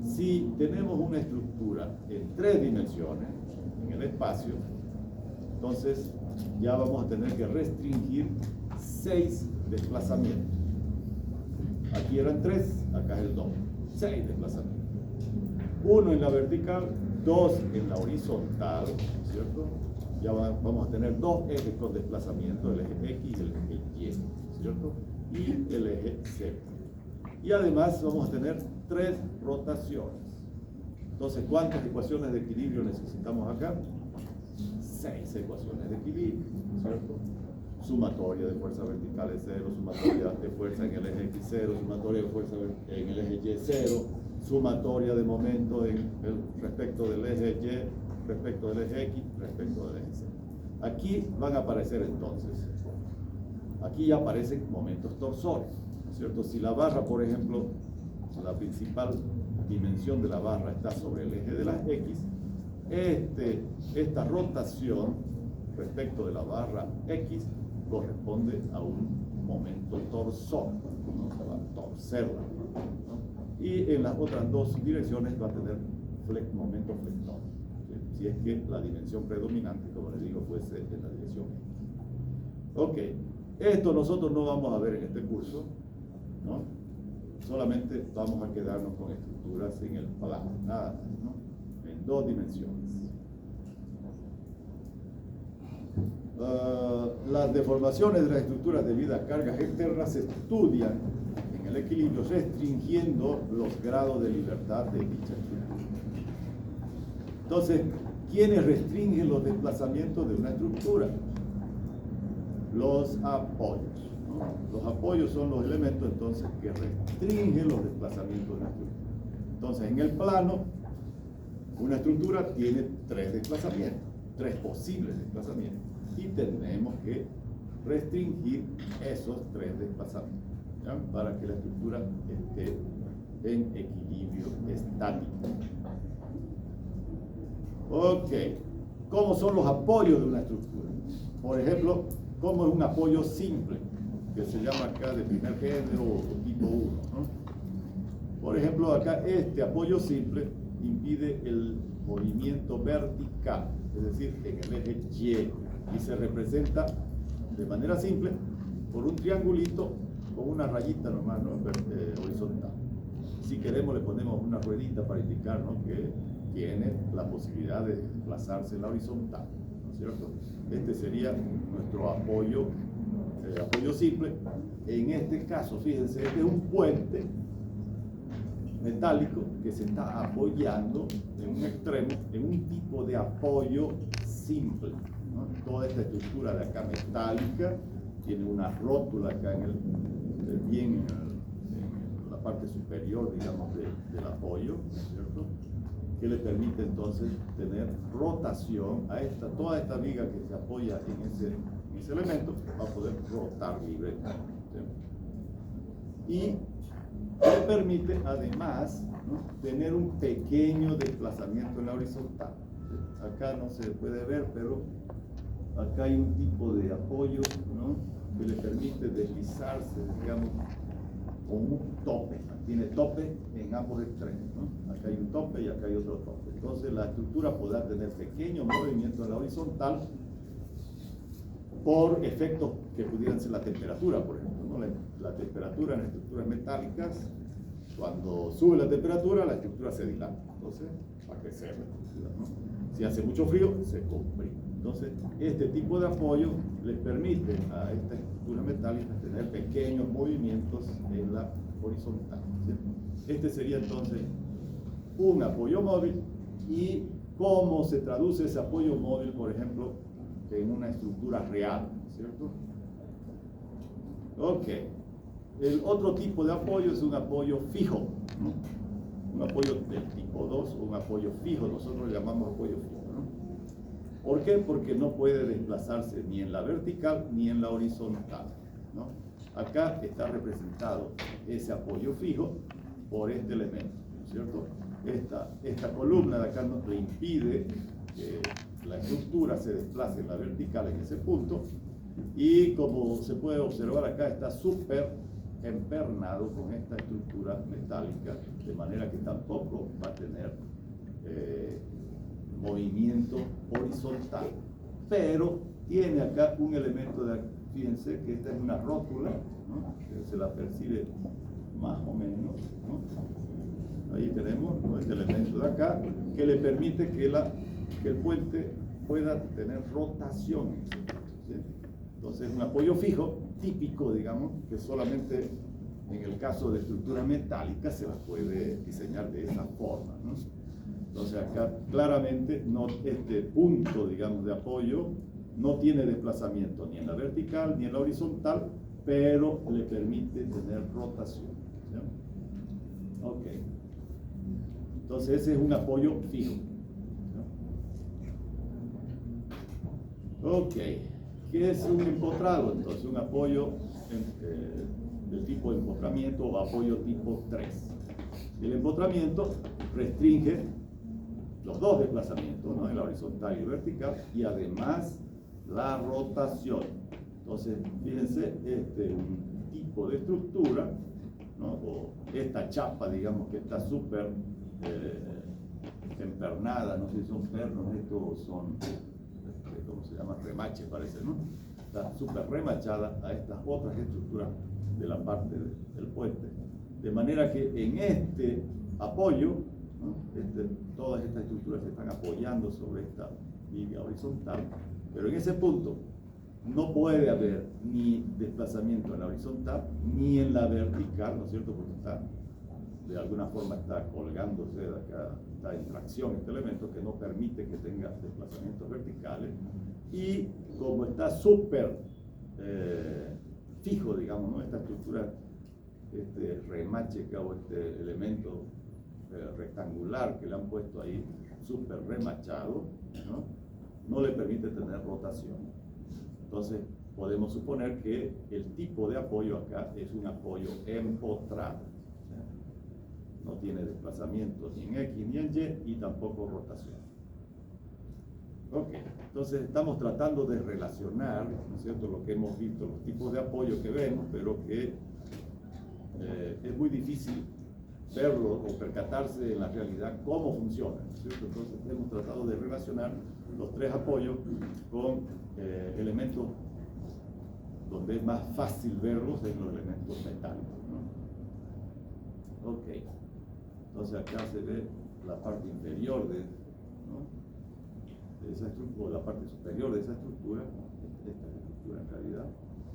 Speaker 1: Si tenemos una estructura en tres dimensiones, en el espacio, entonces ya vamos a tener que restringir 6 desplazamientos. Aquí eran 3, acá es el doble. 6 desplazamientos. 1 en la vertical, 2 en la horizontal, ¿cierto? Ya vamos a tener 2 ejes con desplazamiento, el eje X y el eje Y, ¿cierto? Y el eje Z. Y además vamos a tener 3 rotaciones. Entonces, ¿cuántas ecuaciones de equilibrio necesitamos acá? 6 ecuaciones de equilibrio, ¿cierto? Sumatoria de fuerzas verticales 0, sumatoria de fuerza en el eje X 0, sumatoria de fuerza en el eje Y 0, sumatoria de momento respecto del eje Y, respecto del eje X, respecto del eje Z. Aquí van a aparecer entonces, aquí ya aparecen momentos torsores, ¿cierto? Si la barra, por ejemplo, la principal dimensión de la barra está sobre el eje de las X, esta rotación respecto de la barra X corresponde a un momento torsor, ¿no? Se va a torcerla, ¿no? Y en las otras dos direcciones va a tener momento flector, ¿sí? Si es que la dimensión predominante, como les digo, fuese en la dirección. Ok, esto nosotros no vamos a ver en este curso, ¿no? Solamente vamos a quedarnos con estructuras en el plano, nada más, ¿no? En dos dimensiones. Las deformaciones de las estructuras debido a cargas externas se estudian en el equilibrio restringiendo los grados de libertad de dicha estructura. Entonces, ¿quiénes restringen los desplazamientos de una estructura? Los apoyos, ¿no? Los apoyos son los elementos entonces que restringen los desplazamientos de una estructura. Entonces, en el plano, una estructura tiene 3 desplazamientos, 3 posibles desplazamientos. Y tenemos que restringir esos 3 desplazamientos, ¿ya? Para que la estructura esté en equilibrio estático. Ok, ¿cómo son los apoyos de una estructura? Por ejemplo, ¿cómo es un apoyo simple? Que se llama acá de primer género o tipo 1, ¿no? Por ejemplo, acá este apoyo simple impide el movimiento vertical, es decir, en el eje Y. Y se representa de manera simple por un triangulito con una rayita nomás, ¿no? Horizontal. Si queremos le ponemos una ruedita para indicar, ¿no? Que tiene la posibilidad de desplazarse en la horizontal, ¿no es cierto? Este sería nuestro apoyo simple. En este caso, fíjense, este es un puente metálico que se está apoyando en un extremo en un tipo de apoyo simple, ¿no? Toda esta estructura de acá metálica tiene una rótula acá en la parte superior, digamos, del apoyo, ¿cierto? Que le permite entonces tener rotación a toda esta viga que se apoya en ese elemento, va a poder rotar libremente, ¿sí? Y le permite además, ¿no? Tener un pequeño desplazamiento en la horizontal. Acá no se puede ver, pero acá hay un tipo de apoyo, ¿no? Que le permite deslizarse, digamos, con un tope. Tiene tope en ambos extremos, ¿no? Acá hay un tope y acá hay otro tope. Entonces la estructura podrá tener pequeños movimientos en la horizontal por efectos que pudieran ser la temperatura, por ejemplo, ¿no? La temperatura en estructuras metálicas, cuando sube la temperatura, la estructura se dilata, entonces va a crecer la estructura, ¿no? Si hace mucho frío, se comprime. Entonces, este tipo de apoyo les permite a esta estructura metálica tener pequeños movimientos en la horizontal, ¿sí? Este sería entonces un apoyo móvil. ¿Y cómo se traduce ese apoyo móvil, por ejemplo, en una estructura real, ¿cierto? Ok. El otro tipo de apoyo es un apoyo fijo, ¿no? Un apoyo del tipo 2, un apoyo fijo, nosotros lo llamamos apoyo fijo, ¿no? ¿Por qué? Porque no puede desplazarse ni en la vertical ni en la horizontal. ¿no? Acá está representado ese apoyo fijo por este elemento, ¿no es cierto? Esta columna de acá nos le impide que la estructura se desplace en la vertical en ese punto, y como se puede observar acá, está súper empernado con esta estructura metálica, de manera que tampoco va a tener movimiento horizontal, pero tiene acá un elemento de, fíjense que esta es una rótula, ¿no? Que se la percibe más o menos, ¿no? Ahí tenemos, ¿no?, este elemento de acá que le permite que el puente pueda tener rotación, ¿sí? Entonces, un apoyo fijo típico, digamos, que solamente en el caso de estructuras metálicas se las puede diseñar de esa forma, ¿no? Entonces, acá claramente este punto, digamos, de apoyo no tiene desplazamiento ni en la vertical ni en la horizontal, pero le permite tener rotación, ¿sí? Ok. Entonces, ese es un apoyo fijo, ¿no? Ok. ¿Qué es un empotrado? Entonces, un apoyo del tipo de empotramiento o apoyo tipo 3. El empotramiento restringe los dos desplazamientos, ¿no?, en la horizontal y el vertical, y además la rotación. Entonces, fíjense, un tipo de estructura, ¿no?, o esta chapa, digamos, que está súper empernada, no sé si son pernos, estos son, ¿cómo se llama? Remache, parece, ¿no? Está súper remachada a estas otras estructuras de la parte del puente. De manera que en este apoyo, ¿no?, todas estas estructuras se están apoyando sobre esta línea horizontal, pero en ese punto no puede haber ni desplazamiento en la horizontal ni en la vertical, ¿no es cierto? Porque de alguna forma está colgándose de acá, está en tracción este elemento que no permite que tenga desplazamientos verticales, y como está súper fijo, digamos, ¿no?, esta estructura, este remache o este elemento rectangular que le han puesto ahí, súper remachado, no le permite tener rotación. Entonces, podemos suponer que el tipo de apoyo acá es un apoyo empotrado. No tiene desplazamiento ni en X ni en Y, y tampoco rotación. Ok, entonces estamos tratando de relacionar, ¿no es cierto?, lo que hemos visto, los tipos de apoyo que vemos, pero que es muy difícil verlo o percatarse en la realidad cómo funciona, ¿no es cierto? Entonces hemos tratado de relacionar los tres apoyos con elementos donde es más fácil verlos en los elementos metálicos, ¿no? Ok, entonces acá se ve la parte inferior de esa estructura, o la parte superior de esa estructura, esta estructura en realidad,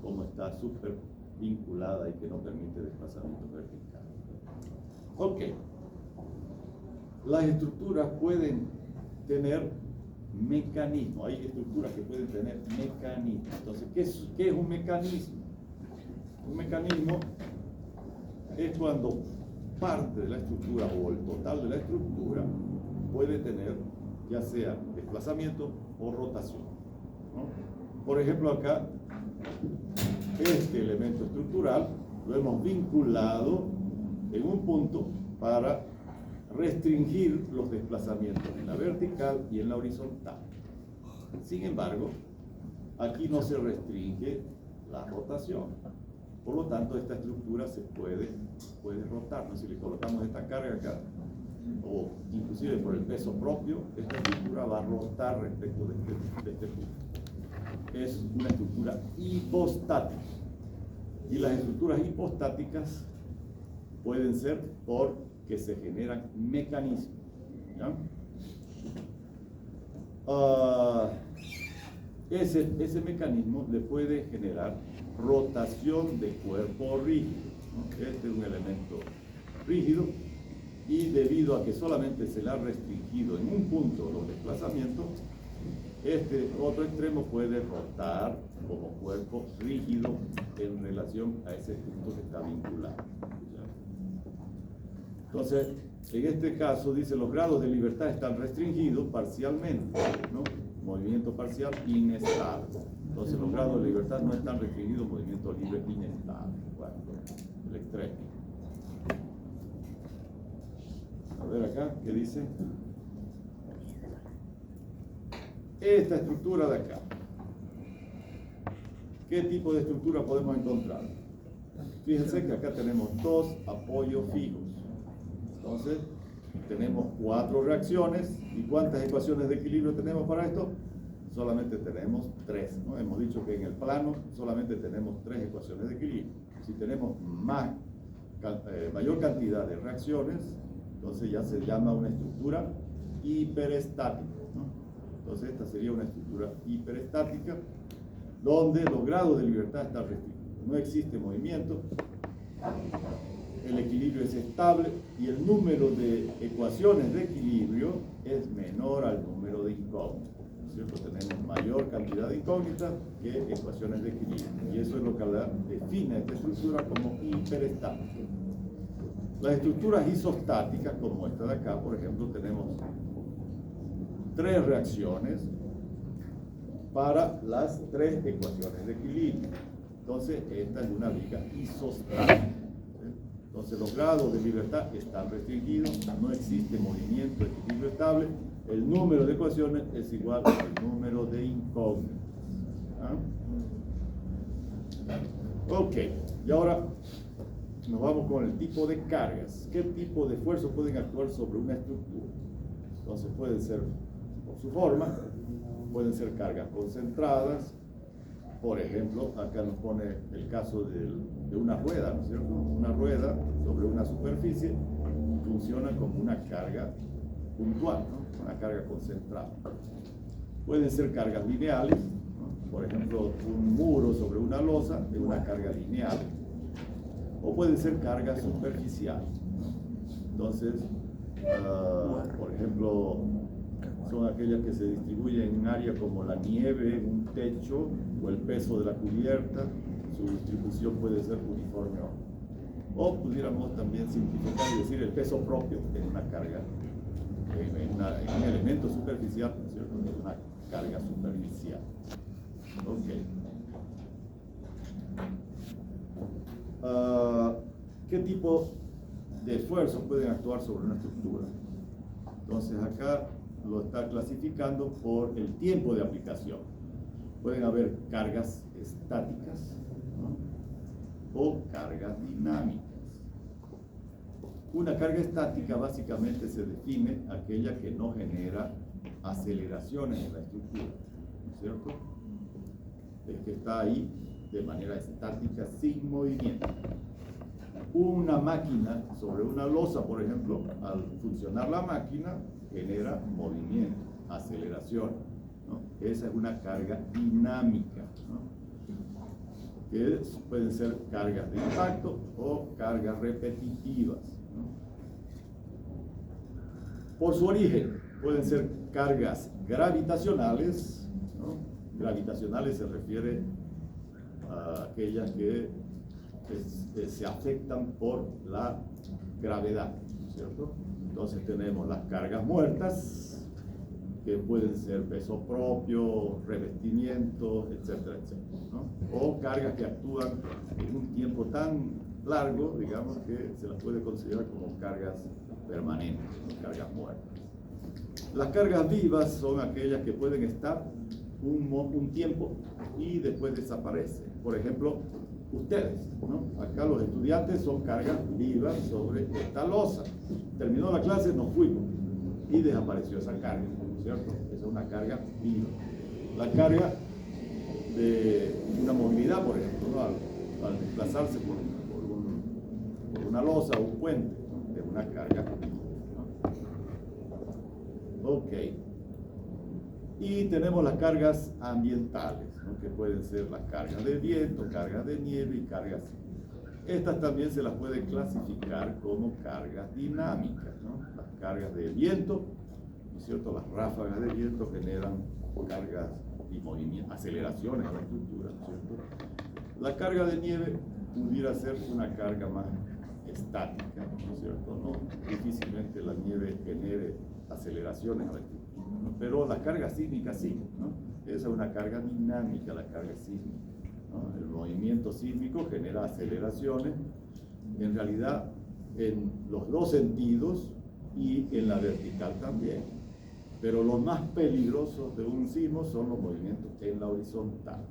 Speaker 1: como está súper vinculada y que no permite desplazamiento vertical. Ok, las estructuras pueden tener mecanismo, hay estructuras que pueden tener mecanismo. Entonces, ¿qué es un mecanismo? Un mecanismo es cuando parte de la estructura o el total de la estructura puede tener ya sea desplazamiento o rotación, ¿no? Por ejemplo, acá este elemento estructural lo hemos vinculado en un punto para restringir los desplazamientos en la vertical y en la horizontal. Sin embargo, aquí no se restringe la rotación. Por lo tanto, esta estructura se puede rotar, ¿no? Si le colocamos esta carga acá, o inclusive por el peso propio, esta estructura va a rotar respecto de este punto. Es una estructura hipostática. Y las estructuras hipostáticas pueden ser porque se generan mecanismos, ¿ya? Ese mecanismo le puede generar rotación de cuerpo rígido, ¿no? Este es un elemento rígido, y debido a que solamente se le ha restringido en un punto los desplazamientos, este otro extremo puede rotar como cuerpo rígido en relación a ese punto que está vinculado, ¿ya? Entonces, en este caso dice los grados de libertad están restringidos parcialmente, ¿no? Movimiento parcial inestable. Entonces los grados de libertad no están restringidos a movimiento libre inestable. Bueno, el extremo. A ver acá, ¿qué dice? Esta estructura de acá. ¿Qué tipo de estructura podemos encontrar? Fíjense que acá tenemos dos apoyos fijos. Entonces, tenemos 4 reacciones. ¿Y cuántas ecuaciones de equilibrio tenemos para esto? Solamente tenemos 3, ¿no? Hemos dicho que en el plano solamente tenemos 3 ecuaciones de equilibrio. Si tenemos mayor cantidad de reacciones, entonces ya se llama una estructura hiperestática, ¿no? Entonces esta sería una estructura hiperestática donde los grados de libertad están restringidos. No existe movimiento, el equilibrio es estable y el número de ecuaciones de equilibrio es menor al número de incógnitas. ¿Cierto? Tenemos mayor cantidad de incógnitas que ecuaciones de equilibrio. Y eso es lo que define esta estructura como hiperestática. Las estructuras isostáticas, como esta de acá, por ejemplo, tenemos 3 reacciones para las 3 ecuaciones de equilibrio. Entonces, esta es una viga isostática. Entonces, los grados de libertad están restringidos, no existe movimiento, equilibrio estable. El número de ecuaciones es igual al número de incógnitas. ¿Ah? Ok, y ahora nos vamos con el tipo de cargas. ¿Qué tipo de esfuerzos pueden actuar sobre una estructura? Entonces pueden ser, por su forma, pueden ser cargas concentradas. Por ejemplo, acá nos pone el caso de una rueda, ¿no es cierto? Una rueda sobre una superficie funciona como una carga puntual, ¿no? Una carga concentrada. Pueden ser cargas lineales, ¿no? Por ejemplo, un muro sobre una losa es una carga lineal. O pueden ser cargas superficiales, ¿no? Entonces, por ejemplo, son aquellas que se distribuyen en un área como la nieve, en un techo o el peso de la cubierta. Su distribución puede ser uniforme o pudiéramos también simplificar y decir el peso propio en una carga, en un elemento superficial, ¿no es cierto? Es una carga superficial. ¿Qué tipo de esfuerzos pueden actuar sobre una estructura? Entonces acá lo está clasificando por el tiempo de aplicación. Pueden haber cargas estáticas, ¿no? O cargas dinámicas. Una carga estática básicamente se define aquella que no genera aceleraciones en la estructura, ¿no es cierto? Es que está ahí de manera estática, sin movimiento. Una máquina sobre una losa, por ejemplo, al funcionar la máquina, genera movimiento, aceleración, ¿no? Esa es una carga dinámica, ¿no? Que pueden ser cargas de impacto o cargas repetitivas, ¿no? Por su origen, pueden ser cargas gravitacionales, ¿no? Gravitacionales se refiere a aquellas que se afectan por la gravedad, ¿cierto? Entonces tenemos las cargas muertas, que pueden ser peso propio, revestimiento, etcétera, etcétera, ¿no? O cargas que actúan en un tiempo tan largo, digamos, que se las puede considerar como cargas permanentes, ¿no? Cargas muertas. Las cargas vivas son aquellas que pueden estar un tiempo y después desaparecen. Por ejemplo, ustedes, ¿no? Acá los estudiantes son cargas vivas sobre esta losa. Terminó la clase, nos fuimos y desapareció esa carga, ¿cierto? Esa es una carga viva. La carga de una movilidad, por ejemplo, ¿no? Al desplazarse por una losa o un puente, ¿no? Es una carga viva, ¿no? Ok. Y tenemos las cargas ambientales, ¿no? Que pueden ser las cargas de viento, cargas de nieve y cargas. Estas también se las puede clasificar como cargas dinámicas, ¿no? Las cargas de viento, ¿no es cierto? Las ráfagas de viento generan cargas y movimientos, aceleraciones a la estructura, ¿no es cierto? La carga de nieve pudiera ser una carga más estática, ¿no es cierto? No, difícilmente la nieve genere aceleraciones a la estructura, ¿no? Pero las cargas sísmicas sí, ¿no? Esa es una carga dinámica, la carga sísmica, ¿no? El movimiento sísmico genera aceleraciones, en realidad en los dos sentidos y en la vertical también. Pero los más peligrosos de un sismo son los movimientos en la horizontal.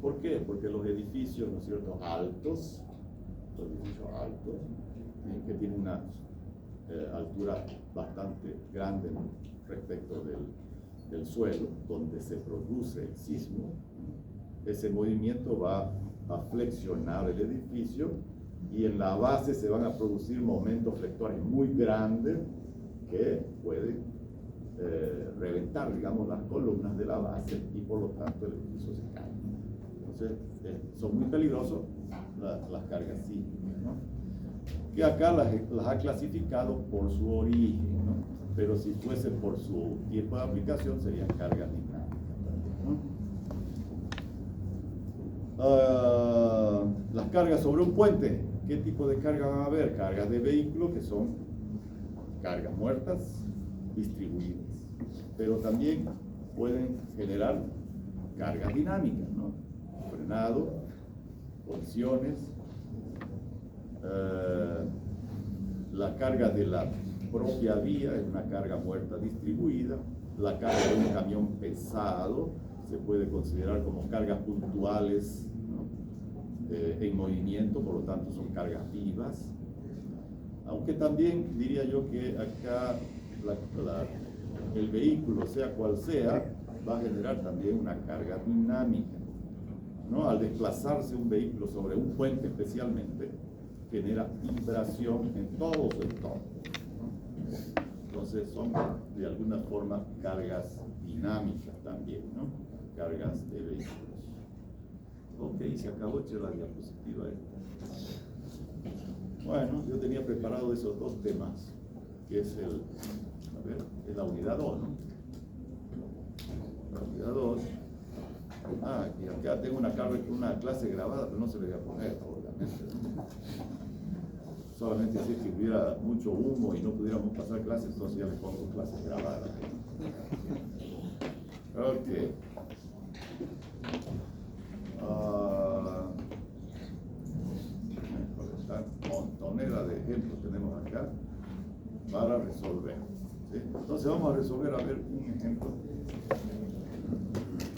Speaker 1: ¿Por qué? Porque los edificios, ¿no es cierto?, altos, que tienen una altura bastante grande respecto del suelo, donde se produce el sismo, ese movimiento va a flexionar el edificio y en la base se van a producir momentos flectores muy grandes que pueden reventar, digamos, las columnas de la base y por lo tanto el edificio se cae. Entonces, son muy peligrosos las cargas sísmicas, ¿no? Que acá las ha clasificado por su origen, ¿no? Pero si fuese por su tiempo de aplicación serían cargas dinámicas también, ¿no? Las cargas sobre un puente, ¿qué tipo de cargas van a haber? Cargas de vehículos, que son cargas muertas distribuidas, pero también pueden generar cargas dinámicas, ¿no? Frenado, colisiones, la carga de la propia vía es una carga muerta distribuida, la carga de un camión pesado se puede considerar como cargas puntuales, ¿no? En movimiento, por lo tanto son cargas vivas, aunque también diría yo que acá el vehículo, sea cual sea, va a generar también una carga dinámica, ¿no? Al desplazarse un vehículo sobre un puente especialmente, genera vibración en todo su entorno, ¿no? Entonces son de alguna forma cargas dinámicas también, ¿no? Cargas de vehículos. Ok, se acabó la diapositiva esta. Bueno, yo tenía preparado esos dos temas, que es es la unidad 2, ¿no? La unidad 2. Y acá tengo una clase grabada, pero no se le voy a poner, obviamente, ¿no? Solamente si es que hubiera mucho humo y no pudiéramos pasar clases, entonces ya les pongo clases grabadas. Ok. Esta montonera de ejemplos tenemos acá para resolver, ¿sí? Entonces vamos a resolver, a ver, un ejemplo.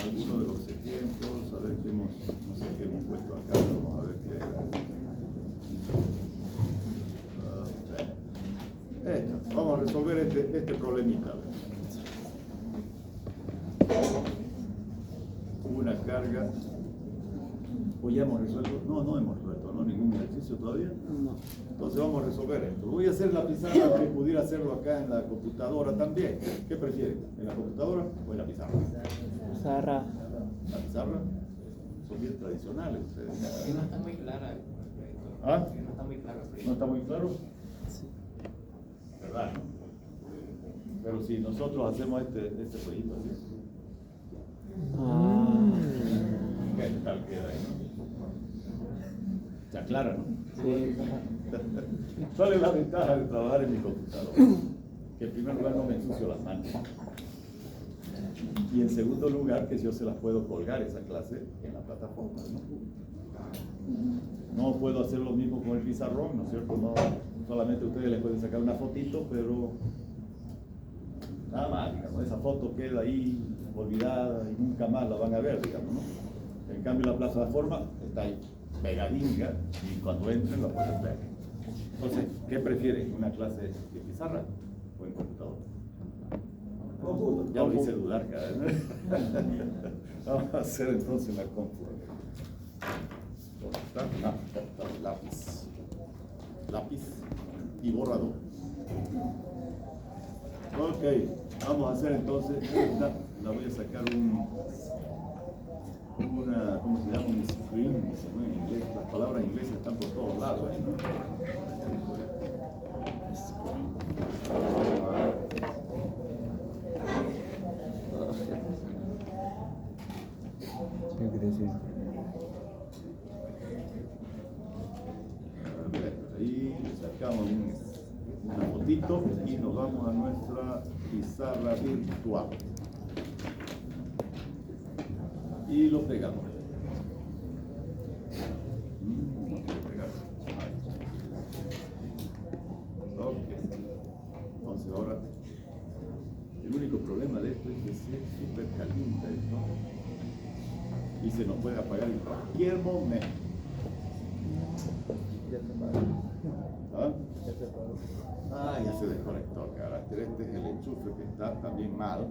Speaker 1: Algunos de los ejemplos, a ver qué no sé qué hemos puesto acá, vamos a ver qué vamos a resolver este problemita. Una carga, ¿o ya hemos resuelto? No hemos resuelto, ¿no? Ningún ejercicio todavía. No. Entonces vamos a resolver esto. Voy a hacer la pizarra, que pudiera hacerlo acá en la computadora también. ¿Qué prefieren? ¿En la computadora o en la pizarra?
Speaker 3: Pizarra.
Speaker 1: La pizarra son bien tradicionales ustedes.
Speaker 2: Que no está muy clara.
Speaker 1: ¿Ah?
Speaker 2: Que no está muy claro.
Speaker 1: ¿No está muy claro? Sí. ¿Verdad? Pero si nosotros hacemos este proyecto así. ¿Qué tal queda ahí, no? Se aclara, ¿no?
Speaker 3: Sí.
Speaker 1: ¿Cuál es la ventaja de trabajar en mi computadora? Que en primer lugar no me ensucio las manos. Y en segundo lugar, que yo se las puedo colgar esa clase en la plataforma, ¿no? No puedo hacer lo mismo con el pizarrón, ¿no es cierto? No, solamente ustedes les pueden sacar una fotito, pero nada más, digamos, esa foto queda ahí olvidada y nunca más la van a ver, digamos, ¿no? En cambio la plataforma está ahí pegadinga y cuando entren la pueden ver. Entonces, ¿qué prefieren? ¿Una clase de pizarra o en computadora? Ya lo hice dudar cada vez. Vamos a hacer entonces la computadora. Lápiz y borrador. Ok, vamos a hacer entonces esta. La voy a sacar ¿cómo se llama? Un screen, ¿no? En inglés. Las palabras inglesas están por todos lados ahí, ¿no?
Speaker 3: ¿Qué quiere decir?
Speaker 1: A ver, ahí sacamos una fotito y nos vamos a nuestra pizarra virtual. y lo pegamos. Ok. Entonces ahora, el único problema de esto es que es súper caliente, ¿no? Y se nos puede apagar en cualquier momento. ¿Ah? Ya se desconectó, carácter. Este es el enchufe que está también mal.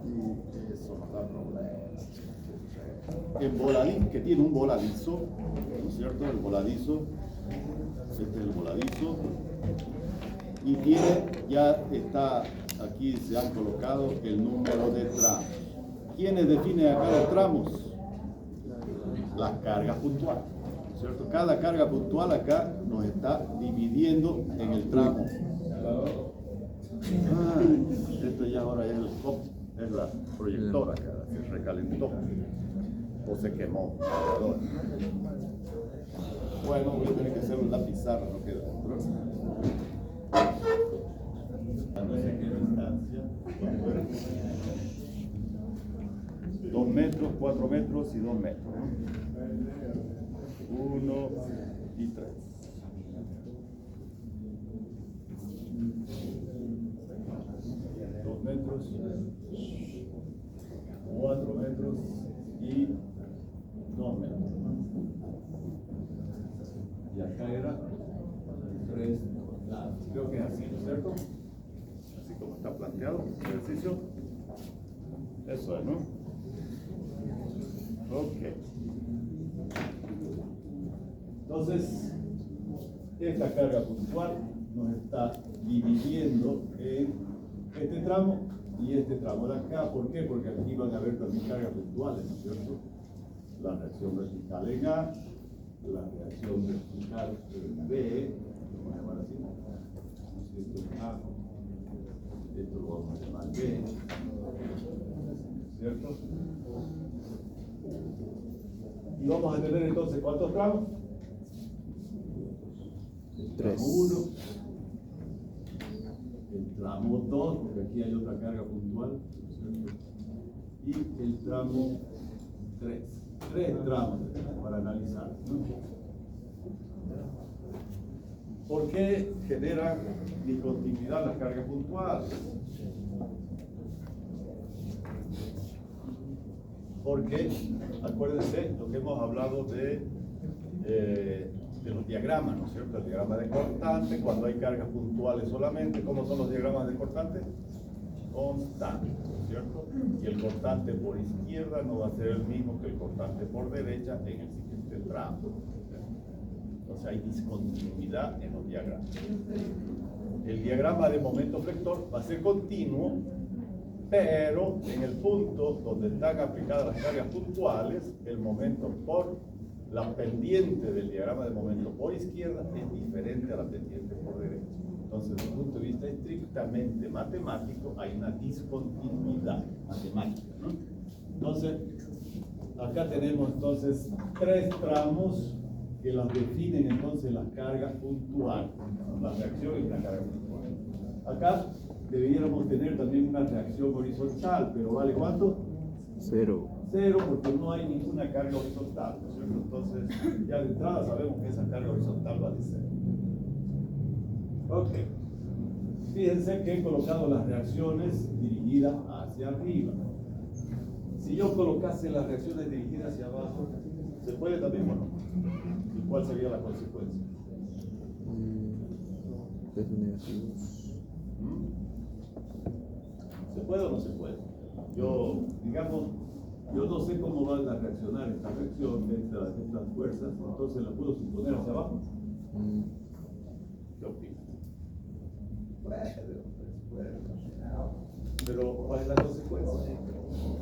Speaker 1: Y eso nos da problemas. El voladizo, que tiene un voladizo, ¿no es cierto? El voladizo, este es el voladizo. Y tiene, ya está, aquí se han colocado el número de tramos. ¿Quiénes definen acá los tramos? Las cargas puntuales, ¿cierto? Cada carga puntual acá nos está dividiendo en el tramo. Esto ya ahora es el COP, es la proyectora que se recalentó o se quemó. Bueno, voy a tener que hacerlo en la pizarra, no queda dentro. No sé qué distancia. 2 metros, 4 metros y 2 metros. 1 y 3. 2 metros, 4 metros y 2 metros. Y acá era 3. Creo que es así, ¿no es cierto? Así como está planteado el ejercicio. Eso es, ¿no? Ok. Entonces, esta carga puntual nos está dividiendo en este tramo y este tramo de acá. ¿Por qué? Porque aquí van a haber también cargas puntuales, ¿no es cierto? La reacción vertical en A, la reacción vertical en B, vamos a llamar así, esto es A, esto lo vamos a llamar B, ¿cierto? Y vamos a tener entonces, ¿cuántos tramos?
Speaker 3: 3.
Speaker 1: 1, el tramo 2, porque aquí hay otra carga puntual, ¿cierto? Y el tramo 3. 3 tramos para analizar, ¿no? ¿Por qué generan discontinuidad las cargas puntuales? Porque, acuérdense lo que hemos hablado de los diagramas, ¿no es cierto? El diagrama de cortante, cuando hay cargas puntuales solamente, ¿cómo son los diagramas de cortante? Constantes, ¿no es cierto? Y el cortante por izquierda no va a ser el mismo que el cortante por derecha en el siguiente tramo. Entonces hay discontinuidad en los diagramas. El diagrama de momento flector va a ser continuo, pero en el punto donde están aplicadas las cargas puntuales, el momento por la pendiente del diagrama de momento por izquierda es diferente a la pendiente por derecha. Entonces, desde el punto de vista estrictamente matemático, hay una discontinuidad matemática, ¿no? Entonces, acá tenemos entonces 3 tramos que las definen entonces las cargas puntuales, la reacción y la carga puntual. Acá deberíamos tener también una reacción horizontal, pero ¿vale cuánto?
Speaker 3: 0.
Speaker 1: 0, porque no hay ninguna carga horizontal, ¿no es cierto? Entonces, ya de entrada sabemos que esa carga horizontal vale 0. Ok. Fíjense que he colocado las reacciones dirigidas hacia arriba. Si yo colocase las reacciones dirigidas hacia abajo, ¿se puede también o no? ¿Y cuál sería la consecuencia?
Speaker 3: Peso negativo.
Speaker 1: ¿Se puede o no se puede? Yo, digamos, yo no sé cómo van a reaccionar esta reacción, estas fuerzas, entonces la puedo suponer hacia abajo. ¿Qué opinas? Pero, ¿cuál es la consecuencia?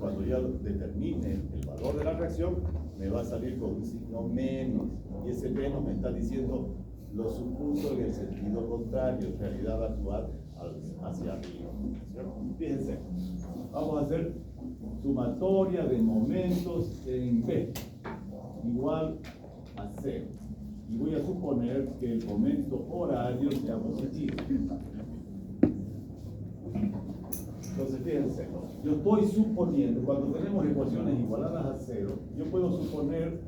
Speaker 1: Cuando ya determine el valor de la reacción, me va a salir con un signo menos, y ese menos me está diciendo lo supuso en el sentido contrario, en realidad va a actuar hacia arriba, ¿cierto? Fíjense, vamos a hacer sumatoria de momentos en B igual a 0, y voy a suponer que el momento horario sea positivo. Entonces, fíjense, yo estoy suponiendo, cuando tenemos ecuaciones igualadas a cero, yo puedo suponer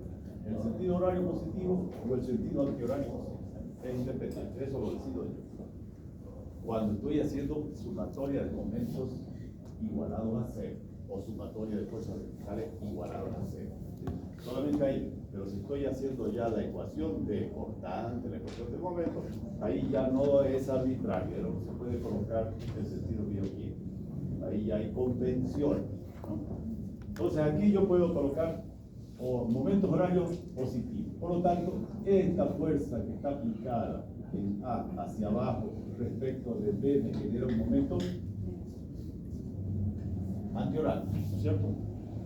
Speaker 1: el sentido horario positivo o el sentido antihorario positivo. Es independiente, eso lo decido yo. Cuando estoy haciendo sumatoria de momentos igualados a cero, o sumatoria de fuerzas verticales igualadas a cero. Solamente ahí, pero si estoy haciendo ya la ecuación de constante, la ecuación de momento, ahí ya no es arbitrario, no se puede colocar el sentido que yo quiero. Ahí ya hay convención, ¿no? Entonces aquí yo puedo colocar momentos horarios positivos. Por lo tanto, esta fuerza que está aplicada en A hacia abajo respecto de B me genera un momento antihorario, ¿no es cierto?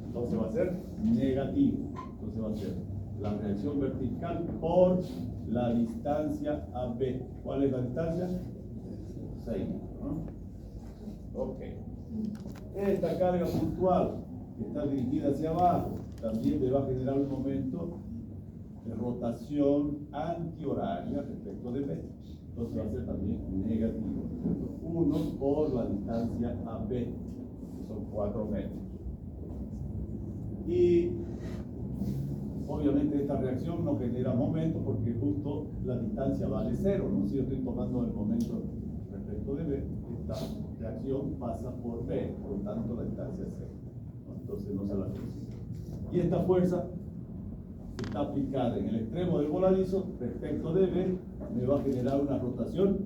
Speaker 1: Entonces va a ser negativo. Entonces va a ser la reacción vertical por la distancia AB. ¿Cuál es la distancia? 6, ¿no? Ok. Esta carga puntual que está dirigida hacia abajo también me va a generar un momento de rotación antihoraria respecto de B. Entonces va a ser también negativo. 1 por la distancia AB, que son 4 metros. Y obviamente esta reacción no genera momento porque justo la distancia vale 0, ¿no? Si yo estoy tomando el momento respecto de B, esta reacción pasa por B, por lo tanto la distancia es 0, ¿no? Entonces no se la produce. Y esta fuerza que está aplicada en el extremo del voladizo respecto de B me va a generar una rotación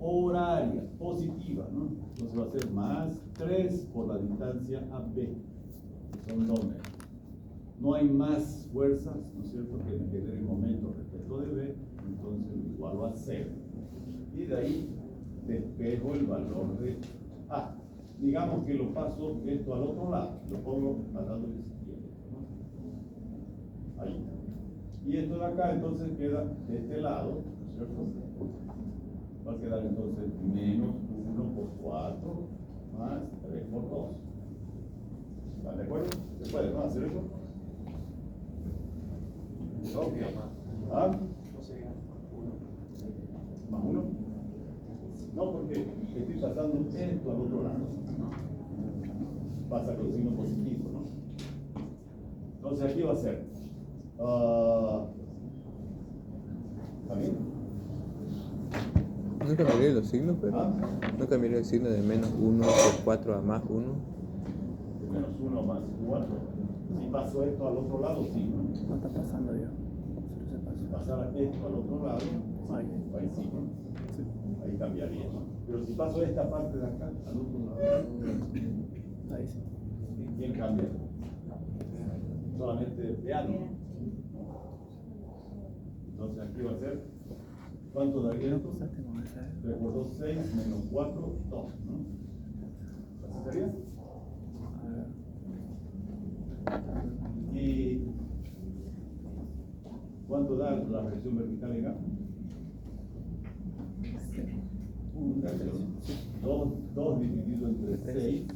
Speaker 1: horaria positiva, ¿no? Entonces va a ser más 3 por la distancia AB, que son 2 metros. No hay más fuerzas, ¿no es cierto?, que me generen momento respecto de B, entonces lo igualo a 0. Y de ahí despejo el valor de A. Digamos que lo paso esto al otro lado, lo pongo al lado izquierdo, ¿no? Ahí. Y esto de acá entonces queda de este lado, ¿no es cierto? Va a quedar entonces menos 1 por 4 más 3 por 2. ¿Están de acuerdo? ¿Se puede, no, hacer eso? Ok. ¿Ah? ¿Más 1? No, porque estoy pasando esto al otro lado. Pasa con signo positivo, ¿no? Entonces aquí va a ser. ¿Está bien?
Speaker 3: No cambiaría los signos, pero.
Speaker 1: ¿Ah?
Speaker 3: No cambiaría el signo de menos 1 por 4 a más 1.
Speaker 1: De menos 1 más 4. Si paso esto al otro lado, sí, ¿no?
Speaker 4: No está pasando ya.
Speaker 1: Si pasara esto al otro lado, ahí sí, ¿no?
Speaker 4: Sí.
Speaker 1: Ahí cambiaría, ¿no? Pero si paso esta parte de acá al otro lado,
Speaker 4: Ahí sí.
Speaker 1: ¿quién cambia? Solamente piano. Entonces aquí va a ser, ¿cuánto daría esto? 3 por 2, 6, menos 4, 2, ¿no? ¿Así sería? ¿Y cuánto da la reacción vertical en A? Un tercio. 2 dividido entre 6.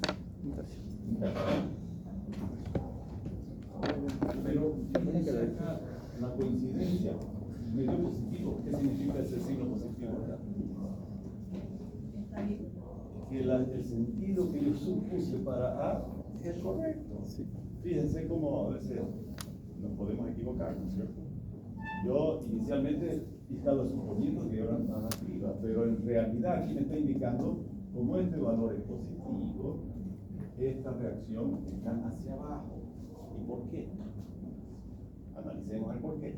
Speaker 1: Pero fíjense acá la coincidencia me dio positivo. ¿Qué significa ese signo positivo acá? Que el sentido que yo supuse para A es correcto.
Speaker 4: Sí.
Speaker 1: Fíjense cómo a veces nos podemos equivocar, ¿no es cierto? Yo inicialmente estaba suponiendo que eran arriba, pero en realidad aquí me está indicando como este valor es positivo, esta reacción está hacia abajo. ¿Y por qué? Analicemos el por qué,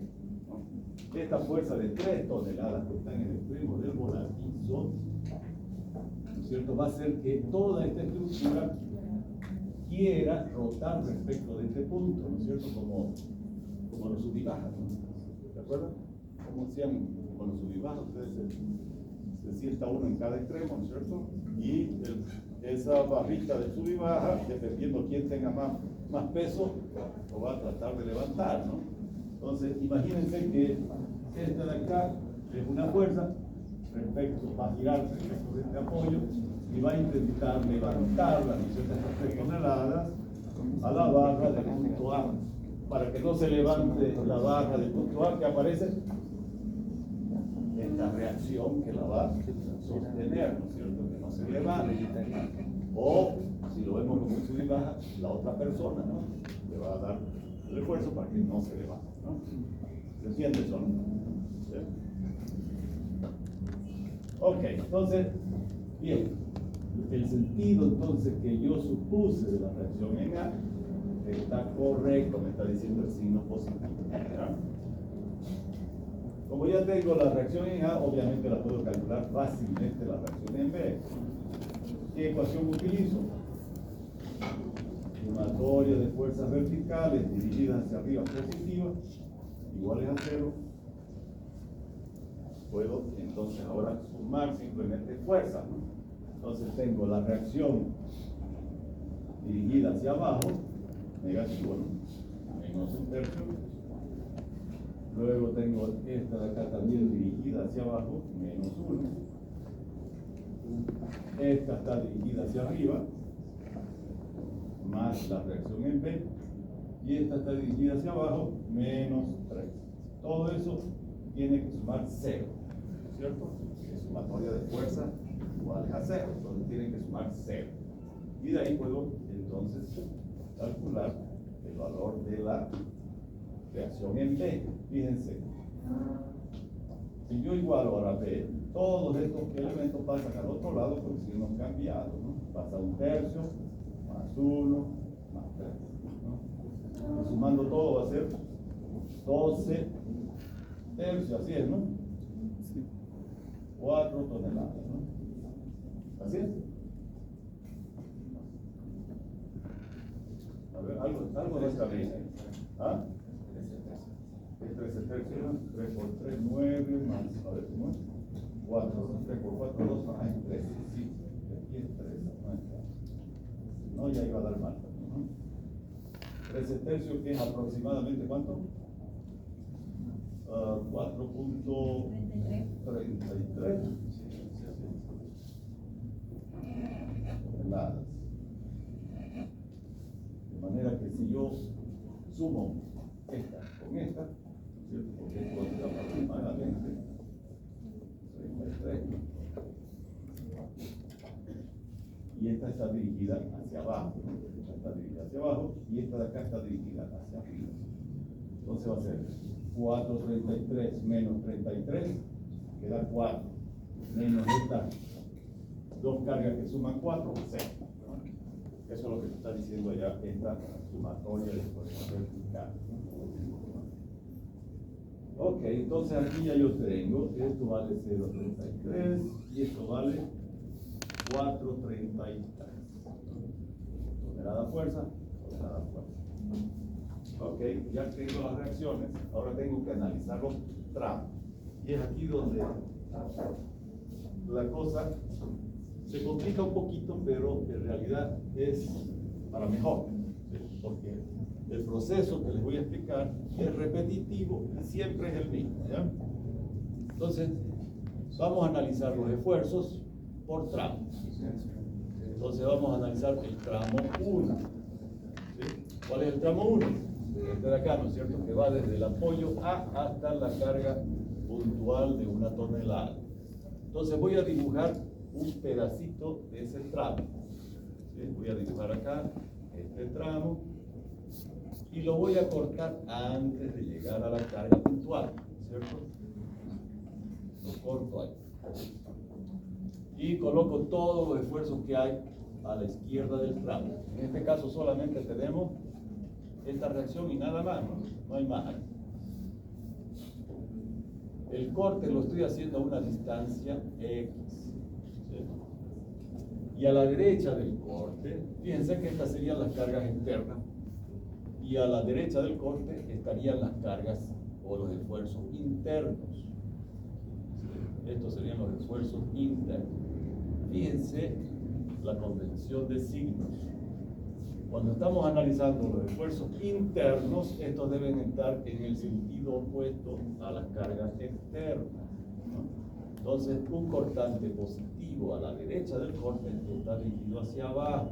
Speaker 1: ¿no? Esta fuerza de 3 toneladas que está en el extremo del voladizo, ¿no es cierto?, va a hacer que toda esta estructura quiera rotar respecto de este punto, ¿no es cierto?, como los sub y bajas, ¿no? ¿De acuerdo? Como hacían con los sub y bajas, ustedes se sienta uno en cada extremo, ¿no es cierto? Y esa barrita de sub y baja, dependiendo quién tenga más peso, lo va a tratar de levantar, ¿no? Entonces, imagínense que esta de acá es una fuerza va a girar respecto de este apoyo y va a intentar levantarla, ¿no es cierto?, estas 3 toneladas a la barra del punto A. Para que no se levante la barra del punto A, que aparece esta reacción que la va a sostener, ¿no es cierto?, que no se levante. O, si lo vemos como un sub y baja, la otra persona, ¿no? Le va a dar el esfuerzo para que no se levante, ¿no? ¿Se entiende eso, no? ¿Sí? Ok, entonces, bien, el sentido entonces que yo supuse de la reacción en A está correcto, me está diciendo el signo positivo, ¿verdad? Como ya tengo la reacción en A, obviamente la puedo calcular fácilmente la reacción en B. ¿Qué ecuación utilizo? Sumatoria de fuerzas verticales dirigidas hacia arriba positivas iguales a 0. Puedo entonces ahora sumar simplemente fuerzas, ¿no? Entonces tengo la reacción dirigida hacia abajo, negativo, ¿no? Menos 1/3. Luego tengo esta de acá también dirigida hacia abajo, menos 1. Esta está dirigida hacia arriba, más la reacción en B. Y esta está dirigida hacia abajo, menos 3. Todo eso tiene que sumar 0, ¿cierto? Es sumatoria de fuerza igual a 0, entonces tienen que sumar 0. Y de ahí puedo entonces calcular el valor de la reacción en B. Fíjense, si yo igualo ahora B, todos estos elementos pasan al otro lado con signos cambiados, ¿no? Pasa 1/3, más 1, más 3, ¿no? Y sumando todo va a ser 12 tercios, así es, ¿no? 4 toneladas, ¿no? ¿Así es? A ver, algo no está bien. ¿Ah? 13 tercios, 3 por 3, 9, más, a ver, ¿cómo es? 4, 3 por 4, 2, más 13, sí, aquí es 13, no, ya iba a dar mal, ¿no? 13 tercios, que es aproximadamente, ¿cuánto? 4.33 toneladas. De manera que si yo sumo esta con esta, ¿cierto? Porque esto va a ser aproximadamente 33. Y esta está dirigida hacia abajo, ¿no? Esta está dirigida hacia abajo y esta de acá está dirigida hacia arriba. Entonces va a ser 4.33 menos 33, queda 4, menos estas dos cargas que suman 4, 6. Eso es lo que te está diciendo allá esta sumatoria de fuerzas verticales. Ok, entonces aquí ya yo tengo, esto vale 0.33 y esto vale 4.33. Tonelada fuerza, tonelada fuerza. Ok, ya tengo las reacciones, ahora tengo que analizar los tramos. Y es aquí donde la cosa se complica un poquito, pero en realidad es para mejor, ¿sí? Porque el proceso que les voy a explicar es repetitivo y siempre es el mismo, ¿ya? Entonces, vamos a analizar los esfuerzos por tramos. Entonces, vamos a analizar el tramo 1. ¿Sí? ¿Cuál es el tramo 1? Este de acá, ¿no es cierto? Que va desde el apoyo A hasta la carga puntual de 1 tonelada. Entonces, voy a dibujar un pedacito de ese tramo. ¿Sí? Voy a dibujar acá este tramo y lo voy a cortar antes de llegar a la carga puntual, ¿cierto? Lo corto ahí y coloco todos los esfuerzos que hay a la izquierda del tramo. En este caso solamente tenemos esta reacción y nada más, no hay más. El corte lo estoy haciendo a una distancia X. Y a la derecha del corte, fíjense que estas serían las cargas externas, y a la derecha del corte estarían las cargas o los esfuerzos internos. Estos serían los esfuerzos internos. Fíjense la convención de signos. Cuando estamos analizando los esfuerzos internos, estos deben estar en el sentido opuesto a las cargas externas, ¿no? Entonces, un cortante positivo a la derecha del corte está dirigido hacia abajo.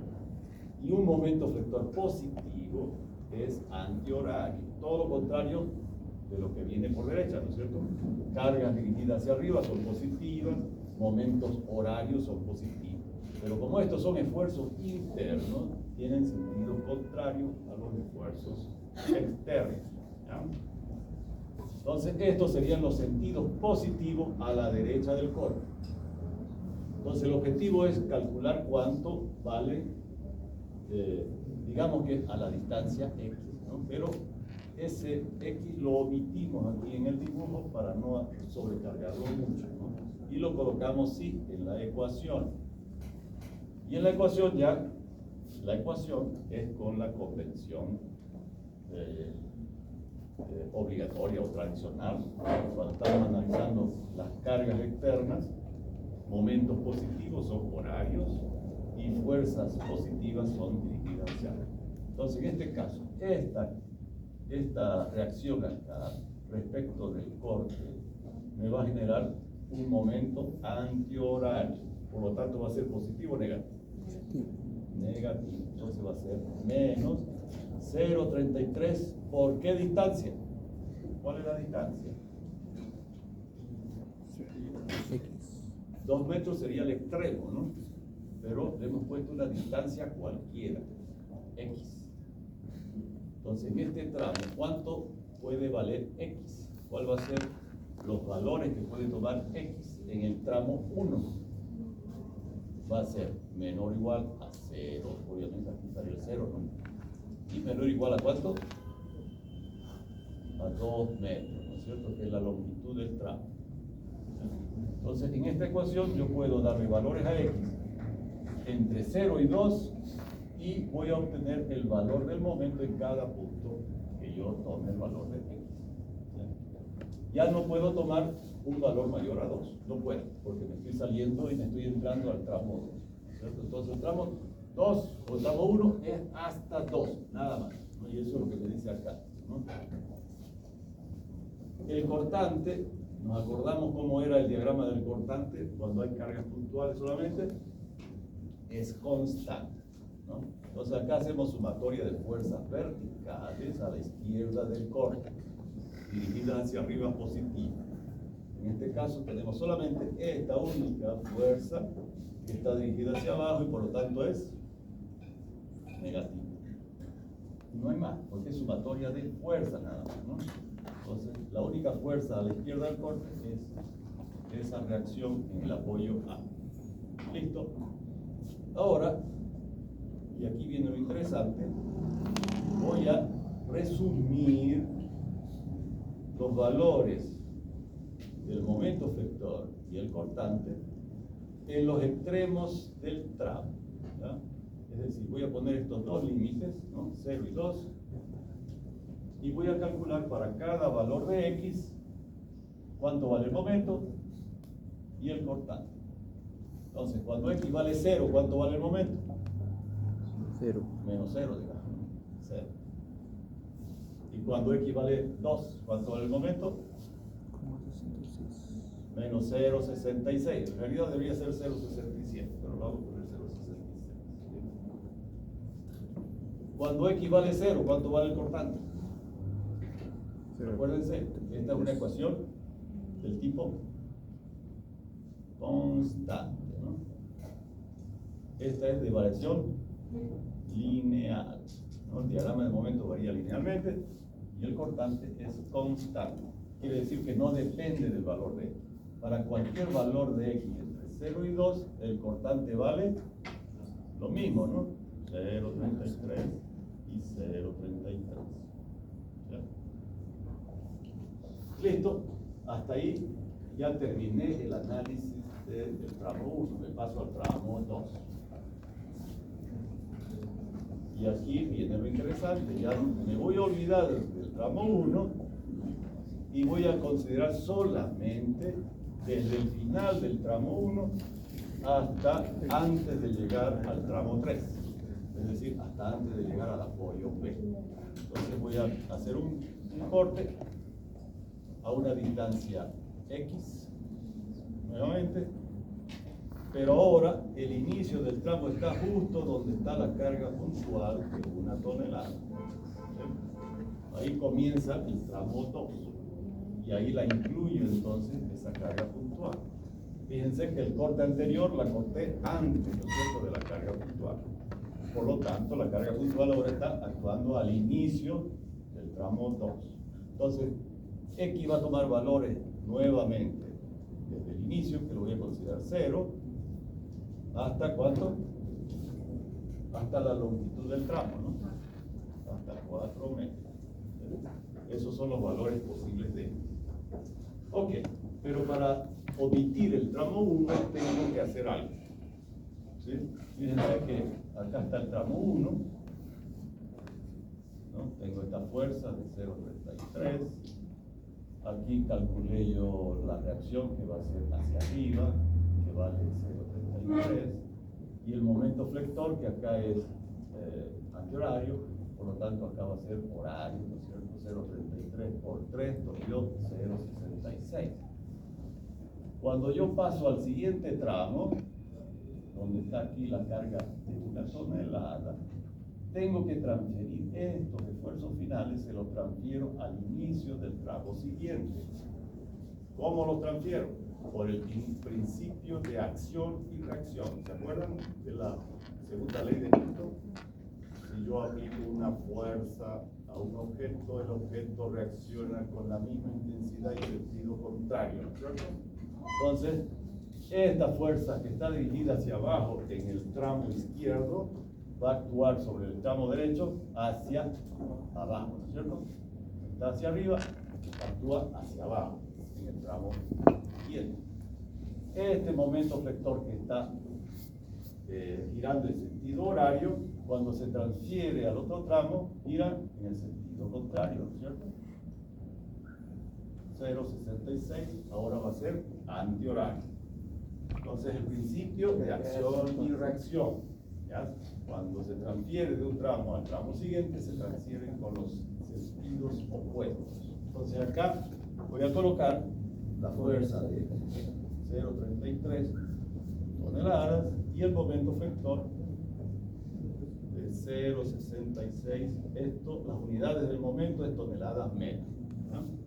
Speaker 1: Y un momento flector positivo es antihorario. Todo lo contrario de lo que viene por derecha, ¿no es cierto? Cargas dirigidas hacia arriba son positivas, momentos horarios son positivos.
Speaker 5: Pero como estos son esfuerzos internos, tienen sentido contrario a los esfuerzos externos. ¿Ya? Entonces, estos serían los sentidos positivos a la derecha del corte. Entonces, el objetivo es calcular cuánto vale, digamos que a la distancia X, ¿no? Pero ese X lo omitimos aquí en el dibujo para no sobrecargarlo mucho, ¿no? Y lo colocamos sí en la ecuación. Y en la ecuación ya, la ecuación es con la convención obligatoria o tradicional, cuando estamos analizando las cargas externas. Momentos positivos son horarios y fuerzas positivas son dirigidas hacia arriba. Entonces, en este caso, esta reacción acá respecto del corte me va a generar un momento antihorario. Por lo tanto, va a ser positivo o negativo. Negativo. Entonces va a ser menos 0,33. ¿Por qué distancia? ¿Cuál es la distancia?
Speaker 3: X.
Speaker 5: 2 metros sería el extremo, ¿no? Pero le hemos puesto una distancia cualquiera, X. Entonces, en este tramo, ¿cuánto puede valer X? ¿Cuál va a ser los valores que puede tomar X en el tramo 1? Va a ser menor o igual a 0, obviamente aquí estaría el 0, ¿no? Y menor o igual a ¿cuánto? A 2 metros, ¿no es cierto? Que es la longitud del tramo. Entonces, en esta ecuación yo puedo darle valores a X entre 0 y 2 y voy a obtener el valor del momento en cada punto que yo tome el valor de X. Ya no puedo tomar un valor mayor a 2, no puedo, porque me estoy saliendo y me estoy entrando al tramo 2, ¿cierto? Entonces el tramo 2 o tramo 1 es hasta 2, nada más, ¿no? Y eso es lo que me dice acá, ¿no? El cortante, nos acordamos cómo era el diagrama del cortante cuando hay cargas puntuales solamente, es constante, ¿no? Entonces acá hacemos sumatoria de fuerzas verticales a la izquierda del corte, dirigidas hacia arriba positiva. En este caso tenemos solamente esta única fuerza que está dirigida hacia abajo y por lo tanto es negativa. No hay más, porque es sumatoria de fuerza nada más, ¿no? Entonces, la única fuerza a la izquierda del corte es esa reacción en el apoyo A. ¿Listo? Ahora, y aquí viene lo interesante, voy a resumir los valores del momento efector y el cortante en los extremos del tramo, ¿ya? Es decir, voy a poner estos dos límites, ¿no? 0 y 2, y voy a calcular para cada valor de X cuánto vale el momento y el cortante. Entonces, cuando X vale 0, ¿cuánto vale el momento?
Speaker 3: 0.
Speaker 5: Menos 0, digamos, ¿no? 0. Y cuando X vale 2, ¿cuánto vale el momento? Menos 0,66. En realidad debería ser 0,67, pero vamos a poner 0,66. Cuando X vale 0, ¿cuánto vale el cortante? Recuérdense, esta es una ecuación del tipo constante, ¿no? Esta es de variación lineal, ¿no? El diagrama de momento varía linealmente y el cortante es constante. Quiere decir que no depende del valor de X. Para cualquier valor de X entre 0 y 2, el cortante vale lo mismo, ¿no? 0,33 y 0,33. ¿Ya? Listo, hasta ahí ya terminé el análisis del tramo 1, me paso al tramo 2. Y aquí viene lo interesante, ya me voy a olvidar del tramo 1 y voy a considerar solamente desde el final del tramo 1 hasta antes de llegar al tramo 3, es decir, hasta antes de llegar al apoyo B. Entonces voy a hacer un corte a una distancia X, nuevamente, pero ahora el inicio del tramo está justo donde está la carga puntual de 1 tonelada. Ahí comienza el tramo 2 y ahí la incluyo entonces esa carga puntual. Fíjense que el corte anterior la corté antes, ¿no es cierto?, de la carga puntual. Por lo tanto, la carga puntual ahora está actuando al inicio del tramo 2. Entonces, X va a tomar valores nuevamente desde el inicio, que lo voy a considerar 0, ¿hasta cuánto? Hasta la longitud del tramo, ¿no? Hasta 4 metros. Esos son los valores posibles de X. Ok, pero para omitir el tramo 1 tengo que hacer algo. ¿Sí? Fíjense que acá está el tramo 1, ¿no? Tengo esta fuerza de 0,33. Aquí calculé yo la reacción que va a ser hacia arriba, que vale 0,33. Y el momento flector, que acá es antihorario, por lo tanto acá va a ser horario, ¿no es cierto? 0,33 por 3 dio 0,66. Cuando yo paso al siguiente tramo, donde está aquí la carga de 1 tonelada, tengo que transferir estos esfuerzos finales, se los transfiero al inicio del tramo siguiente. ¿Cómo los transfiero? Por el principio de acción y reacción. ¿Se acuerdan de la segunda ley de Newton? Si yo aplico una fuerza a un objeto, el objeto reacciona con la misma intensidad y sentido contrario, ¿no es cierto? Entonces, esta fuerza que está dirigida hacia abajo en el tramo izquierdo va a actuar sobre el tramo derecho hacia abajo, ¿no es cierto? Está hacia arriba, actúa hacia abajo en el tramo izquierdo. Este momento flector que está girando en sentido horario, cuando se transfiere al otro tramo, gira en el sentido contrario, ¿no es cierto? 0,66 ahora va a ser antihorario. Entonces el principio de acción y reacción, ¿ya? Cuando se transfiere de un tramo al tramo siguiente, se transfieren con los sentidos opuestos. Entonces acá voy a colocar la fuerza de 0,33 toneladas y el momento flector de 0,66. Esto, las unidades del momento es toneladas metros, ¿no?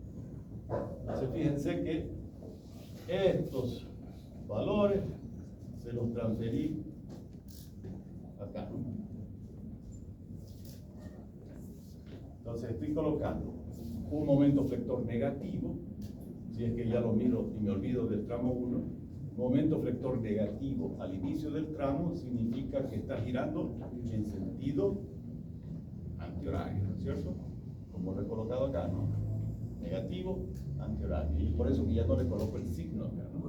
Speaker 5: Entonces fíjense que estos valores se los transferí acá. Entonces estoy colocando un momento flector negativo, si es que ya lo miro y me olvido del tramo 1. Momento flector negativo al inicio del tramo significa que está girando en sentido antihorario, ¿no es cierto? Como lo he colocado acá, ¿no? Negativo, antihorario. Y por eso que ya no le coloco el signo acá, ¿no?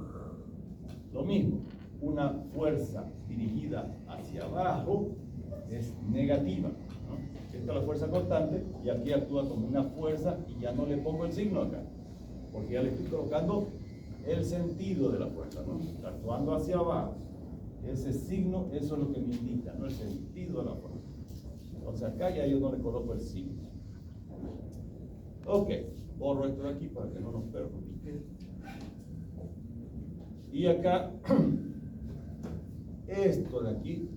Speaker 5: Lo mismo, una fuerza dirigida hacia abajo es negativa, ¿no? Esta es la fuerza constante y aquí actúa como una fuerza y ya no le pongo el signo acá, porque ya le estoy colocando el sentido de la fuerza, ¿no? Está actuando hacia abajo. Ese signo, eso es lo que me indica, ¿no? El sentido de la fuerza. Entonces acá ya yo no le coloco el signo. Ok, borro esto de aquí para que no nos perjudique. Y acá, esto de aquí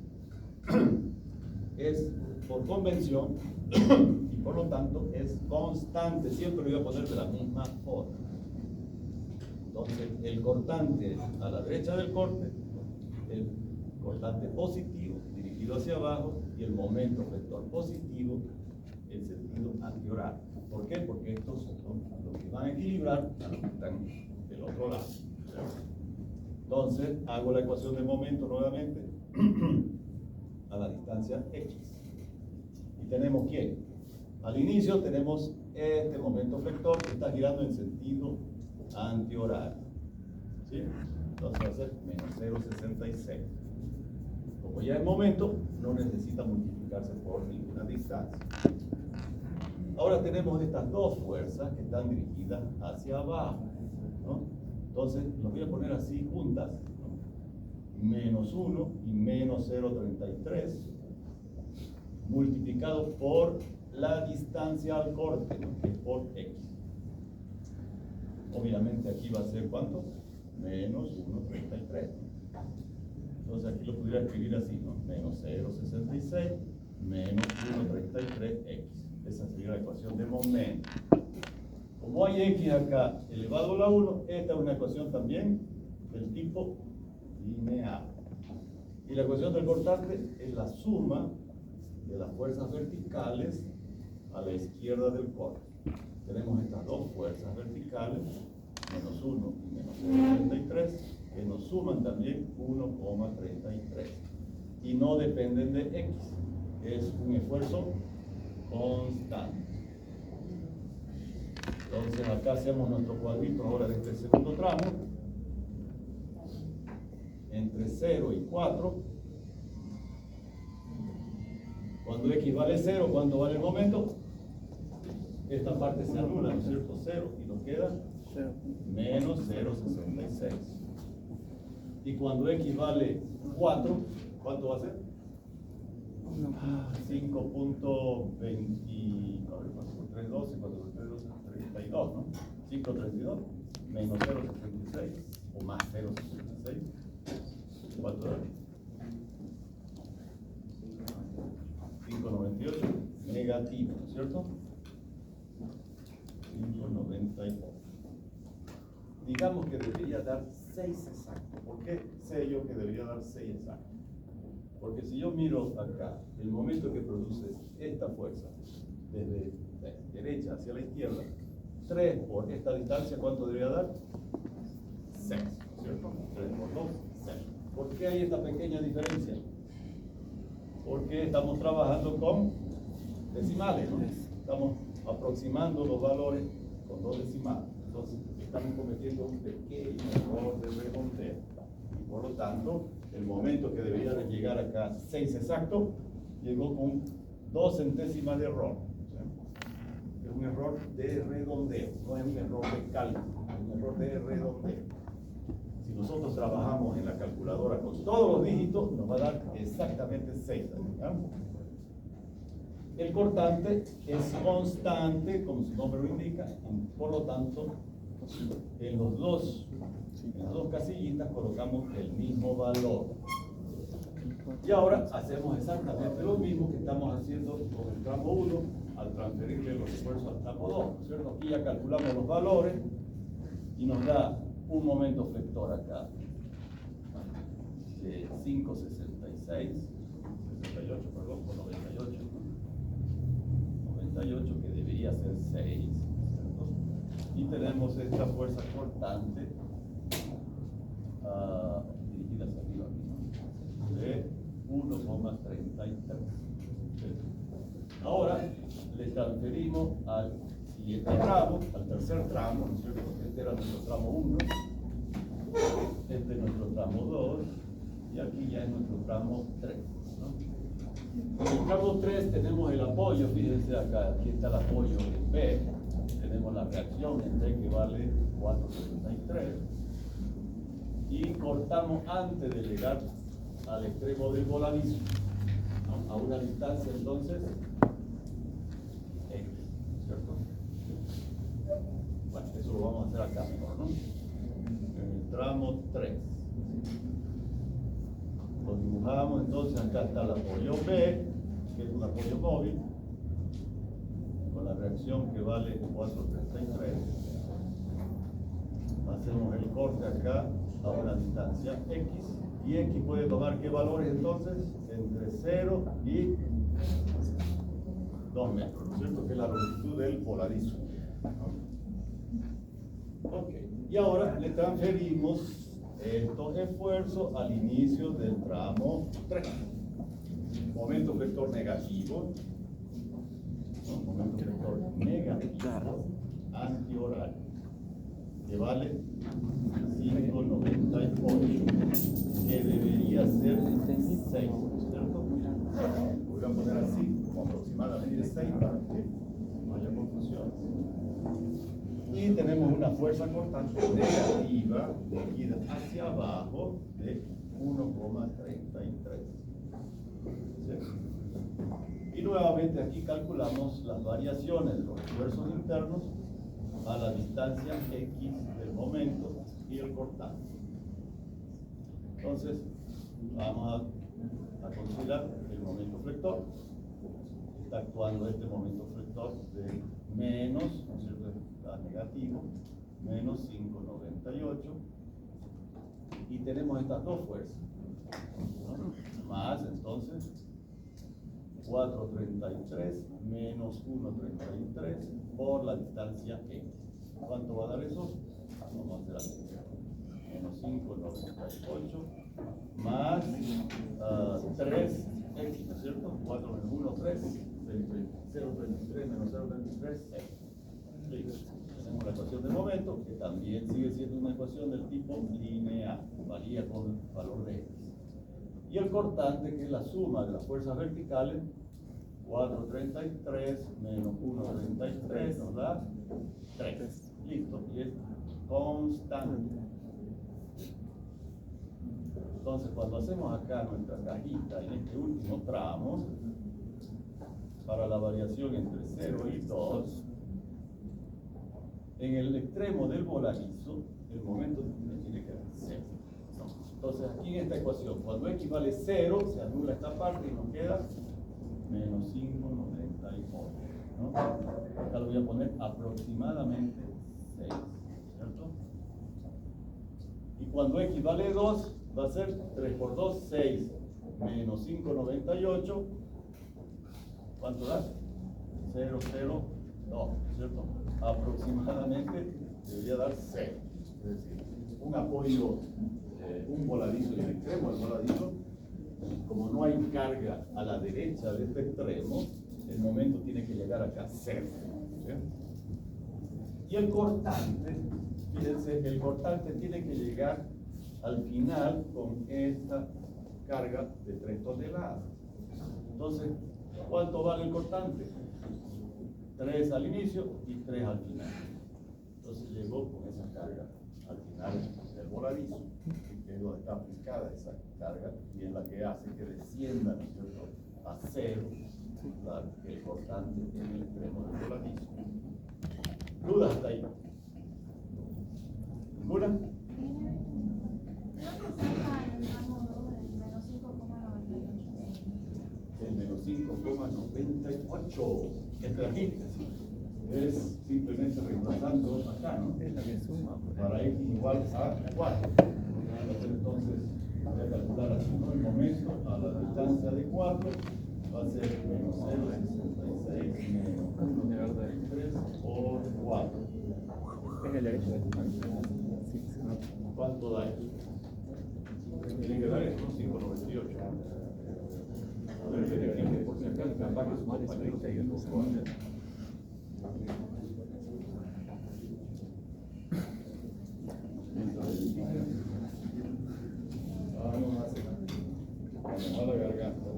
Speaker 5: es por convención y por lo tanto es constante. Siempre lo voy a poner de la misma forma. Entonces, el cortante a la derecha del corte, el cortante positivo dirigido hacia abajo y el momento flector positivo en sentido antihorario. ¿Por qué? Porque estos son los que van a equilibrar a los que están del otro lado. Entonces, hago la ecuación de momento nuevamente a la distancia X. Y tenemos ¿quién? Al inicio tenemos este momento flector que está girando en sentido antihorario. ¿Sí? Entonces va a ser menos 0,66. Como ya es momento, no necesita multiplicarse por ninguna distancia. Ahora tenemos estas dos fuerzas que están dirigidas hacia abajo, ¿no? Entonces, los voy a poner así juntas, ¿no? Menos 1 y menos 0,33 multiplicado por la distancia al corte, ¿no? Que es por X. Obviamente aquí va a ser ¿cuánto? Menos 1,33. Entonces aquí lo pudiera escribir así, ¿no? Menos 0,66 menos 1,33X. Esa sería la ecuación de momento. Como hay X acá elevado a la 1, esta es una ecuación también del tipo lineal. Y la ecuación del cortante es la suma de las fuerzas verticales a la izquierda del corte. Tenemos estas dos fuerzas verticales, menos 1 y menos 0,33, que nos suman también 1,33. Y no dependen de X. Es un esfuerzo constante. Entonces acá hacemos nuestro cuadrito ahora de este segundo tramo. Entre 0 y 4. Cuando X vale 0, ¿cuánto vale el momento? Esta parte se anula, ¿no es cierto? 0. Y nos queda menos 0,66. Y cuando X vale 4, ¿cuánto va a ser? 5.32, 32, ¿no? 5.32 menos 0.66 o más 0.66. ¿Cuánto da? 5.98 negativo, ¿no es cierto? 5.98. Digamos que debería dar 6 exacto. ¿Por qué sé yo que debería dar 6 exacto? Porque si yo miro acá, el momento que produce esta fuerza, desde la derecha hacia la izquierda, 3 por esta distancia, ¿cuánto debería dar? 6, ¿cierto? 3 por 2, 6. ¿Por qué hay esta pequeña diferencia? Porque estamos trabajando con decimales, ¿no? Estamos aproximando los valores con 2 decimales. Entonces, estamos cometiendo un pequeño error de redondeo. Y por lo tanto, el momento que debería de llegar acá 6 exacto, llegó con 2 centésimas de error. ¿Sí? Es un error de redondeo, no es un error de cálculo, es un error de redondeo. Si nosotros trabajamos en la calculadora con todos los dígitos, nos va a dar exactamente 6. El cortante es constante, como su nombre lo indica, y por lo tanto, en las dos casillitas colocamos el mismo valor. Y ahora hacemos exactamente lo mismo que estamos haciendo con el tramo 1 al transferirle los esfuerzos al tramo 2, ¿cierto? Aquí ya calculamos los valores y nos da un momento flector acá de 5,66, 68, perdón, por 98, 98 que debería ser 6, ¿cierto? Y tenemos esta fuerza cortante dirigida hacia arriba, ¿no? De 1,33. Ahora le transferimos al siguiente tramo, al tercer tramo, ¿no es cierto? Este era nuestro tramo 1, este es nuestro tramo 2, y aquí ya es nuestro tramo 3, ¿no? En el tramo 3 tenemos el apoyo, fíjense acá, aquí está el apoyo en B, tenemos la reacción en D que vale 4,73, y cortamos antes de llegar al extremo del voladizo, ¿no? A una distancia entonces X, ¿cierto? Bueno, eso lo vamos a hacer acá mejor, ¿no? En el tramo 3 lo dibujamos, entonces acá está el apoyo B, que es un apoyo móvil, con la reacción que vale 4,33. Hacemos el corte acá a una distancia X, y X puede tomar ¿qué valores entonces? Entre 0 y 2 metros, ¿no es cierto? Que es la longitud del voladizo. Ok, y ahora le transferimos estos esfuerzos al inicio del tramo 3. Momento vector negativo, ¿no? Momento vector negativo antihorario, que vale 5,98, que debería ser 6, ¿cierto? Voy a poner así, como aproximadamente 6 para que no haya confusión. Y tenemos una fuerza cortante negativa dirigida hacia abajo de 1,33. ¿Sí? Y nuevamente aquí calculamos las variaciones de los esfuerzos internos a la distancia X del momento y el cortante. Entonces, vamos a considerar el momento flector. Está actuando este momento flector de menos, ¿no es cierto? Está negativo, menos 5,98. y tenemos estas dos fuerzas, ¿no? Más entonces 4,33 menos 1,33 por la distancia x. ¿Cuánto va a dar eso? Vamos a hacer así. Menos 5,98 más 3x, ¿no es cierto? 4 menos 1, 3. 0,33 menos 0,33 x. Listo. Tenemos la ecuación de momento, que también sigue siendo una ecuación del tipo lineal, varía con el valor de x. Y el cortante, que es la suma de las fuerzas verticales, 4,33 menos 1,33 nos da 3. Listo, y es constante. Entonces, cuando hacemos acá nuestra cajita en este último tramo, para la variación entre 0 y 2, en el extremo del voladizo, el momento tiene que dar 0. Entonces, aquí en esta ecuación, cuando x vale 0, se anula esta parte y nos queda menos 5,98, ¿no? Acá lo voy a poner aproximadamente 6, ¿cierto? Y cuando x vale 2, va a ser 3 por 2, 6, menos 5,98, ¿cuánto da? 0,02, ¿cierto? Aproximadamente debería dar 0, es decir, un apoyo, un voladizo en el extremo del voladizo. Como no hay carga a la derecha de este extremo, el momento tiene que llegar acá 0. ¿Sí? Y el cortante, fíjense, el cortante tiene que llegar al final con esta carga de 3 toneladas. Entonces, ¿cuánto vale el cortante? 3 al inicio y 3 al final. Entonces llegó con esa carga al final del voladizo, que es donde está aplicada esa carga y es la que hace que descienda, ¿no es cierto?, a 0 el cortante en el extremo del voladizo. ¿Dudas hasta ahí? ¿Ninguna? El menos 5,98. Este de aquí es simplemente reemplazando acá, ¿no?
Speaker 4: Es la que suma.
Speaker 5: Para x igual a 4. Entonces, voy a calcular así, ¿no? El momento a la distancia de 4 va a ser menos 0,66 menos 1,3 por 4.
Speaker 4: Es el derecho.
Speaker 5: ¿Cuánto da esto? Tiene que dar esto, 5,98. A ver, verifique, por si acaso, capaz que su compañero se equivocó. Vamos a hacer a la garganta.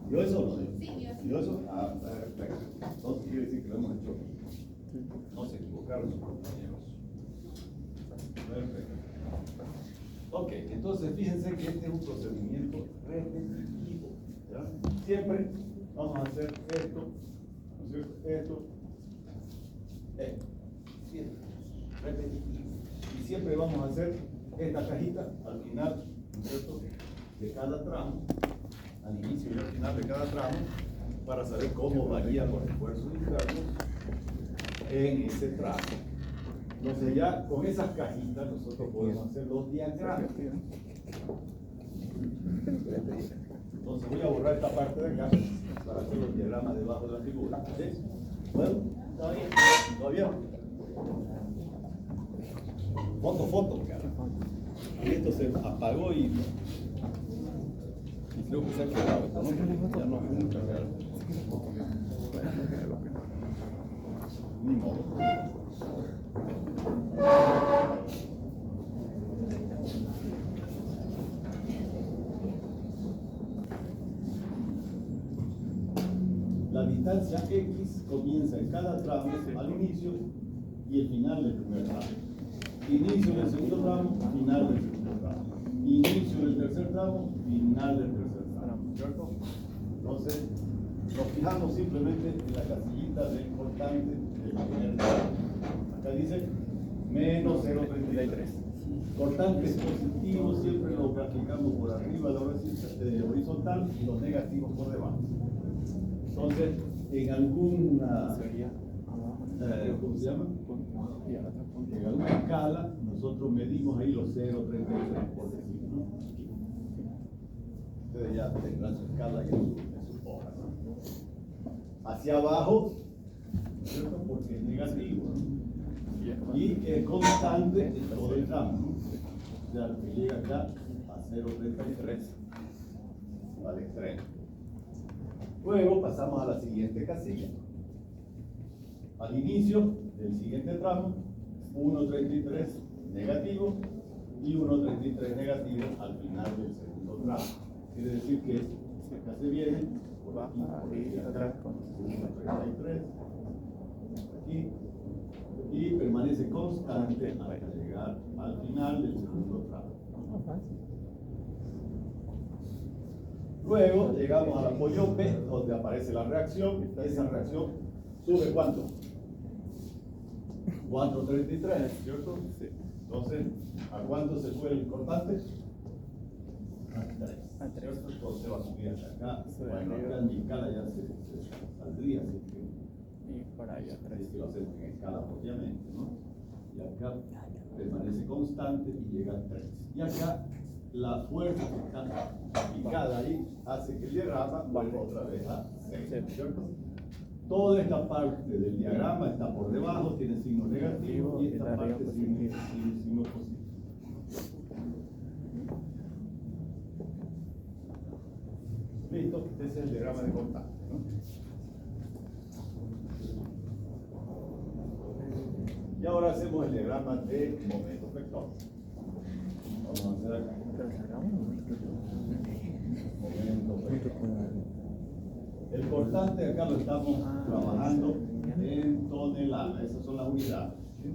Speaker 5: ¿Yo eso o no?
Speaker 6: Sí,
Speaker 5: ¿Yo eso? Ah, perfecto. Entonces quiere decir que lo hemos hecho. No se equivocaron sus compañeros. Perfecto. Ok, entonces fíjense que este es un procedimiento repetitivo. ¿Ya? Siempre vamos a hacer esto, ¿no es cierto? Esto. Siempre. Repetitivo. Y siempre vamos a hacer esta cajita al final, ¿no es cierto?, de cada tramo, al inicio y al final de cada tramo, para saber cómo varían los esfuerzos internos en ese tramo. Entonces ya con esas cajitas nosotros podemos hacer los diagramas. Entonces voy a borrar esta parte de acá para hacer los diagramas debajo de la figura. ¿Sí? Bueno, ¿está bien? ¿Está bien? Foto, cara. Y esto se apagó y creo que se ha quedado, ¿no? Ya no hay mucha cara. Ni modo. La distancia X comienza en cada tramo al inicio y el final del primer tramo. Inicio del segundo tramo, final del segundo tramo. Inicio del tercer tramo, final del tercer tramo. ¿Cierto? Entonces, nos fijamos simplemente en la casillita del cortante del primer tramo. Acá dice menos 0,33. Cortantes positivos siempre los graficamos por arriba de horizontal y los negativos por debajo. Entonces, en alguna,
Speaker 4: Sería abajo.
Speaker 5: ¿cómo se llama?
Speaker 4: Y a la otra punta.
Speaker 5: En alguna escala, nosotros medimos ahí los 0,33 por decir, ¿no? Ustedes ya tendrán su escala y en su hoja, ¿no? Hacia abajo, ¿cierto? Porque es negativo, ¿no? Y es constante en todo el tramo, ¿no? O sea, que llega acá a 0,33 al extremo. Luego pasamos a la siguiente casilla. Al inicio del siguiente tramo, 1,33 negativo y 1,33 negativo al final del segundo tramo. Quiere decir que acá se viene por aquí, por aquí, acá, 1,33 aquí, y permanece constante hasta llegar al final del segundo tramo. Luego llegamos al apoyo P, donde aparece la reacción. Esa reacción sube ¿cuánto? 4,33, ¿cierto?
Speaker 4: Sí.
Speaker 5: Entonces, ¿a cuánto se fue el cortante? A 3.
Speaker 4: A 3.
Speaker 5: ¿Cierto? Entonces va a subir hasta acá.
Speaker 4: Sube
Speaker 5: Bueno,
Speaker 4: arriba.
Speaker 5: acá en mi escala ya se saldría, así que
Speaker 4: Y para allá
Speaker 5: así
Speaker 4: atrás.
Speaker 5: que lo hacemos en escala obviamente, ¿no? Y acá permanece constante y llega a 3. Y acá la fuerza que está aplicada ahí hace que el diagrama vuelva otra vez a 6, ¿cierto? Toda esta parte del diagrama está por debajo, tiene signo negativo y esta parte tiene signo positivo. Listo, este es el diagrama de contacto, ¿no? Y ahora hacemos el diagrama de momento vector. Vamos a hacer acá.
Speaker 4: Pero sacamos
Speaker 5: Momento vector. El cortante acá lo estamos trabajando en toneladas, esas son las unidades. ¿Sí?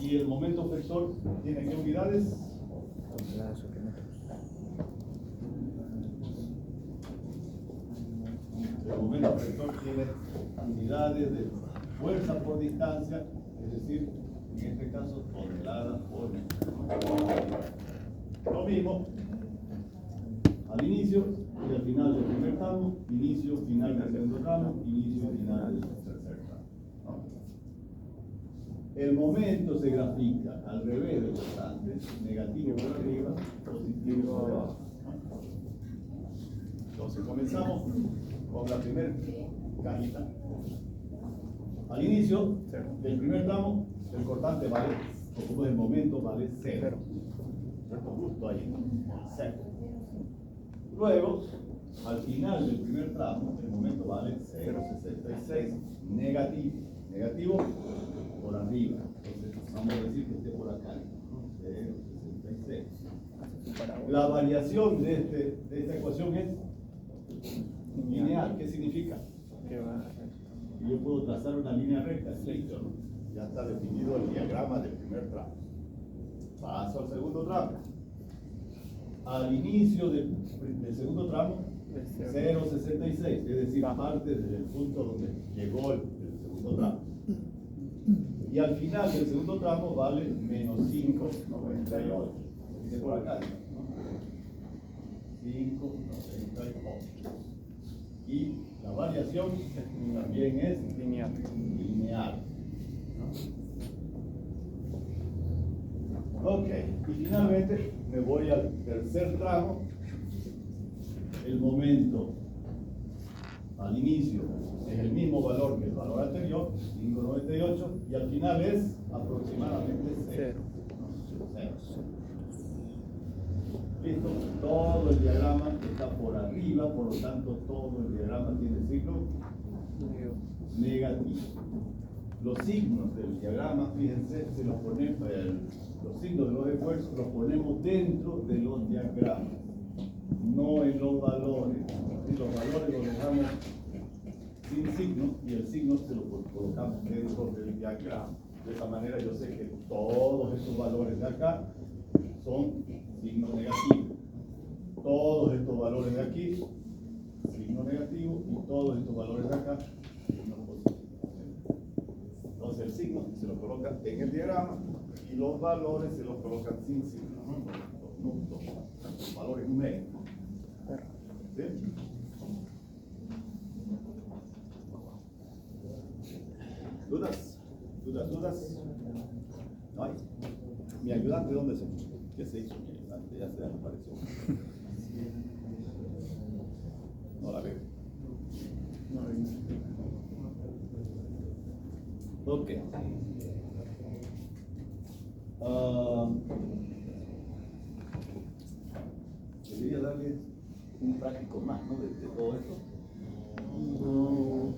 Speaker 5: Y el momento vector tiene qué unidades? El momento vector tiene unidades de fuerza por distancia, es decir, en este caso toneladas por metro. Lo mismo al inicio y al final del primer tramo, inicio, final del segundo tramo, inicio, final del tercer tramo, ¿no? El momento se grafica al revés del constante, negativo por arriba, positivo por abajo, ¿no? Entonces comenzamos con la primera cajita. Al inicio del primer tramo, el cortante vale, o como el momento vale 0. Justo ahí, ¿no? 0. Luego, al final del primer tramo, el momento vale 0,66 negativo. Negativo por arriba. Entonces, vamos a decir que esté por acá, ¿no? 0,66. La variación de esta ecuación es lineal. ¿Qué significa?
Speaker 4: que va
Speaker 5: Y yo puedo trazar una línea recta, listo, ¿no? Ya está definido el diagrama del primer tramo. Paso al segundo tramo. Al inicio del segundo tramo, 0,66, es decir, parte desde el punto donde llegó el segundo tramo. Y al final del segundo tramo vale menos 5,98. Dice por acá, ¿no? 5,98. Y la variación también es
Speaker 4: lineal.
Speaker 5: lineal. Ok, y finalmente me voy al tercer tramo. El momento al inicio es el mismo valor que el valor anterior, 5,98, y al final es aproximadamente 0. Listo, todo el diagrama está por arriba, por lo tanto todo el diagrama tiene signo negativo. Los signos del diagrama, fíjense, se los ponemos, los signos de los esfuerzos los ponemos dentro de los diagramas, no en los valores. Los valores los dejamos sin signo y el signo se lo colocamos dentro del diagrama. De esa manera yo sé que todos estos valores de acá son signo negativo. Todos estos valores de aquí, signo negativo, y todos estos valores de acá, signo positivo. Entonces el signo se lo coloca en el diagrama y
Speaker 1: Y los valores se los colocan sin signo, ¿no? Los valores numéricos. ¿Sí? ¿Dudas? ¿Dudas? No hay. ¿Mi ayudante dónde se fue? ¿Qué se hizo mi ayudante? Ya se desapareció. No la veo. Ok. Debería darle un práctico más, ¿no? De todo esto.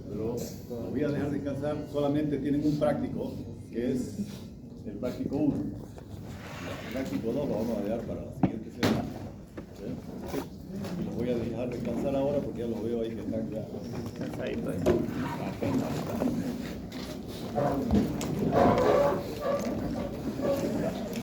Speaker 1: Pero lo voy a dejar descansar. Solamente tienen un práctico, que es el práctico 1. El práctico 2 lo vamos a dejar para la siguiente semana. ¿Sí? Y los voy a dejar descansar ahora porque ya los veo ahí que están ya.
Speaker 4: Cansadito ahí.
Speaker 1: Apenas.